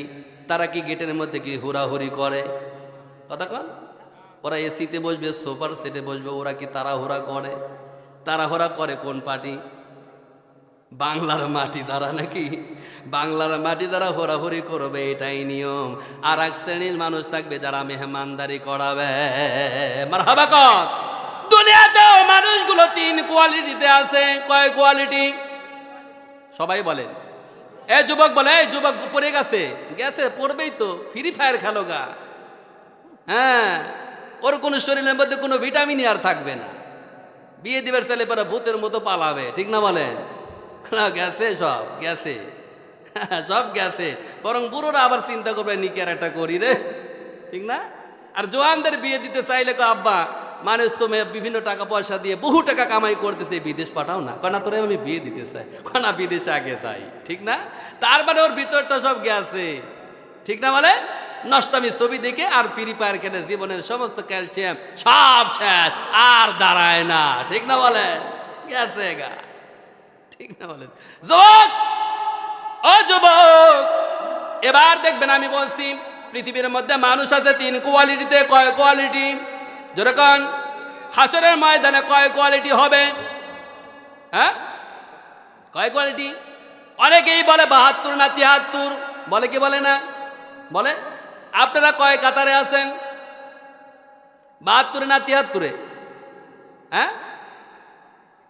তারা কি গেটের মধ্যে কি হুড়াহুড়ি করে? কথা কন। ওরা এসিতে বসবে, সোফার সেটে বসবে, ওরা কি তাড়াহুড়া করে? তাড়াহুড়া করে কোন পার্টি? বাংলার মাটি দ্বারা, নাকি? বাংলার মাটি দ্বারা হোরাহুরি করবে, এটাই নিয়ম। আর এক শ্রেণীর মানুষ থাকবে যারা মেহমানদারি করাবে। মারহাবা কর। দুনিয়াতেও মানুষগুলো তিন কোয়ালিটিতে আছে। কয় কোয়ালিটি? সবাই বলেন। এ যুবক বলে, এই যুবক পড়ে গেছে, গেছে পড়বেই তো, ফ্রি ফায়ার খেলো গা। হ্যাঁ, ওর কোনো শরীরের মধ্যে কোনো ভিটামিনই আর থাকবে না। বিয়ে দিবার ছেলে পরে ভূতের মতো পালাবে, ঠিক না বলেন? না, গেছে, সব গেছে, সব গেছে। বরং বুড়োরা আবার চিন্তা করবে নিকে আর একটা করি রে, ঠিক না? আর জোয়ানদের বিয়ে দিতে চাইলে কো আব্বা মানুষ তো বিভিন্ন টাকা পয়সা দিয়ে বহু টাকা কামাই করতেছে, বিদেশ পাঠাও না। কনা তোরে আমি বিয়ে দিতে চাই, কনা বিদেশে আগে যাই, ঠিক না? তার মানে ওর ভিতরটা সব গেছে, ঠিক না? বলে নষ্টামি ছবি দেখে আর ফ্রি ফায়ার খেলে জীবনের সমস্ত ক্যালসিয়াম সব শেষ, আর দাঁড়ায় না, ঠিক না? বলে গেছে গা, ঠিক না? বলেন যুবক, ও যুবক, এবার দেখবেন আমি বলছি পৃথিবীর মধ্যে মানুষ আছে তিন কোয়ালিটিতে। কয় কোয়ালিটি? যেরকম হাসরের ময়দানে কয় কোয়ালিটি হবে? হ্যাঁ, কয় কোয়ালিটি? অনেকেই বলে 72 না 73, বলে কি বলে না? বলে। আপনারা কয় কাতারে আছেন? 72 না 73? হ্যাঁ,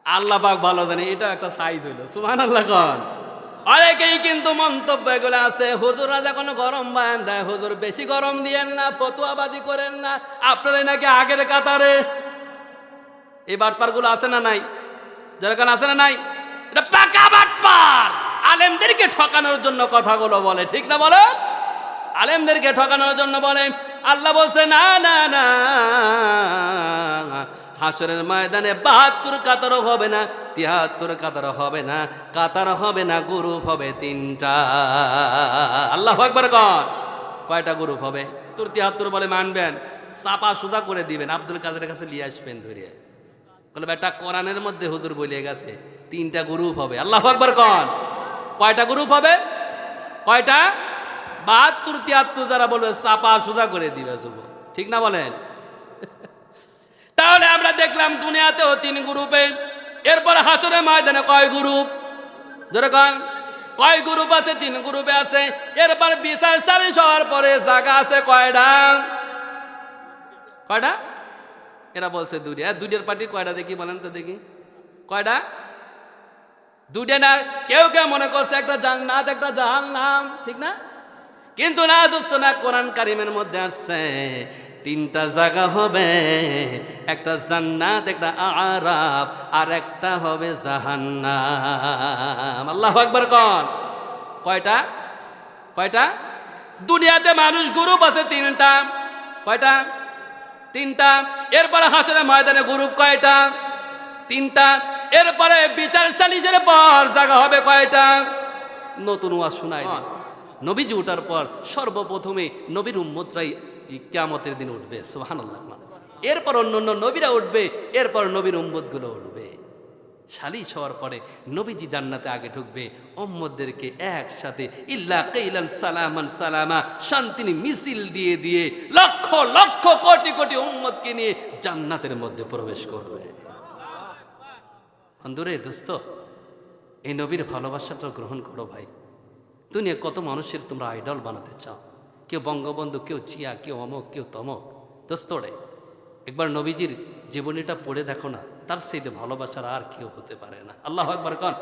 আল্লাহ পাক ভালো জানে। এটা একটা সাইজ হইল, সুবহানাল্লাহ কোন। অনেকেই কিন্তু মন্তব্য এগুলো আছে, হুজুররা যখন গরম বায়ান দেয়, হুজুর বেশি গরম দিয়েন না, ফতুয়াবাদি করেন না, আপনারাই নাকি আগের কাতারে। এই বাটপারগুলো আছে না নাই? যেরকম আছে না নাই? এটা পাকা বাটপার। আলেমদেরকে ঠকানোর জন্য কথাগুলো বলে, ঠিক না? বলে আলেমদেরকে ঠকানোর জন্য বলে। আল্লাহ বলছে না না না, হাসরের ময়দানে 72 কাতারও হবে না, 73 কাতারও হবে না, কাতার হবে না, গ্রুপ হবে তিনটা। আল্লাহু আকবার কর। কয়টা গ্রুপ হবে? 73 বলে মানবেন, চাপা সোজা করে দিবেন, আব্দুল কাদেরের কাছে নিয়ে আসবেন ধরে, বলে বেটা কোরআনের মধ্যে হুজুর বলে গেছে তিনটা গ্রুপ হবে। আল্লাহু আকবার কর। কয়টা গ্রুপ হবে? কয়টা? 72 73 যারা বলবে চাপা সোজা করে দিবে, শুভ, ঠিক না? বলেন। তাহলে আমরা দেখলাম দুনিয়াতেও তিন গ্রুপে। এরপর হাসরের ময়দানে কয় গ্রুপ? যেরকম কয় গ্রুপ আছে? তিন গ্রুপে আছে। এরপর বিচার সালিশ হওয়ার পরে জায়গা আছে কয়টা? কয়টা? এরা বলছে দুইটা। দুইটার পার্টি কয়টা দেখি বলেন তো দেখি, কয়টা? দুইটা না? কেউ কেউ মনে করছে একটা জান্নাত একটা জাহান্নাম, ঠিক না? কিন্তু না দোস্ত, না, কোরআন কারিমের মধ্যে আসছে তিনটা জায়গা হবে, একটা জান্নাত, একটা আরাফ, আর একটা হবে জাহান্নাম। আল্লাহু আকবার কর। কয়টা? কয়টা? দুনিয়াতে মানুষ গ্রুপ আছে তিনটা। কয়টা? তিনটা। এরপরে হাসরের ময়দানে গ্রুপ কয়টা? তিনটা। এরপরে বিচার সালিশের পর জায়গা হবে কয়টা? নতুন ওয়াজ শোনায় নবীজি ওঠার পর সর্বপ্রথমে নবীর উম্মতরাই কিয়ামতের দিন উঠবে, সুবহানাল্লাহ। এরপর অন্য নবীরা উঠবে, এরপর নবীর উম্মতগুলো উঠবে। সালিশ হওয়ার পরে নবীজি জান্নাতে আগে ঢুকবে, উম্মতদেরকে একসাথে ইল্লা কাইলান সালামান সালামা শান্তির মিছিল দিয়ে দিয়ে লক্ষ লক্ষ কোটি কোটি উম্মতকে নিয়ে জান্নাতের মধ্যে প্রবেশ করবে। বন্ধুরে, দোস্ত, এই নবীর ভালোবাসাটা গ্রহণ করো ভাই। দুনিয়া কত মানুষের তোমরা আইডল বানাতে চাও, কেউ বঙ্গবন্ধু, কেউ চিয়া, কেউ অমক, কেউ তমক। দোস্তরে, একবার নবীজির জীবনীটা পড়ে দেখো না, তার সেইতে ভালোবাসার আর কেউ হতে পারে না। আল্লাহু আকবার কন।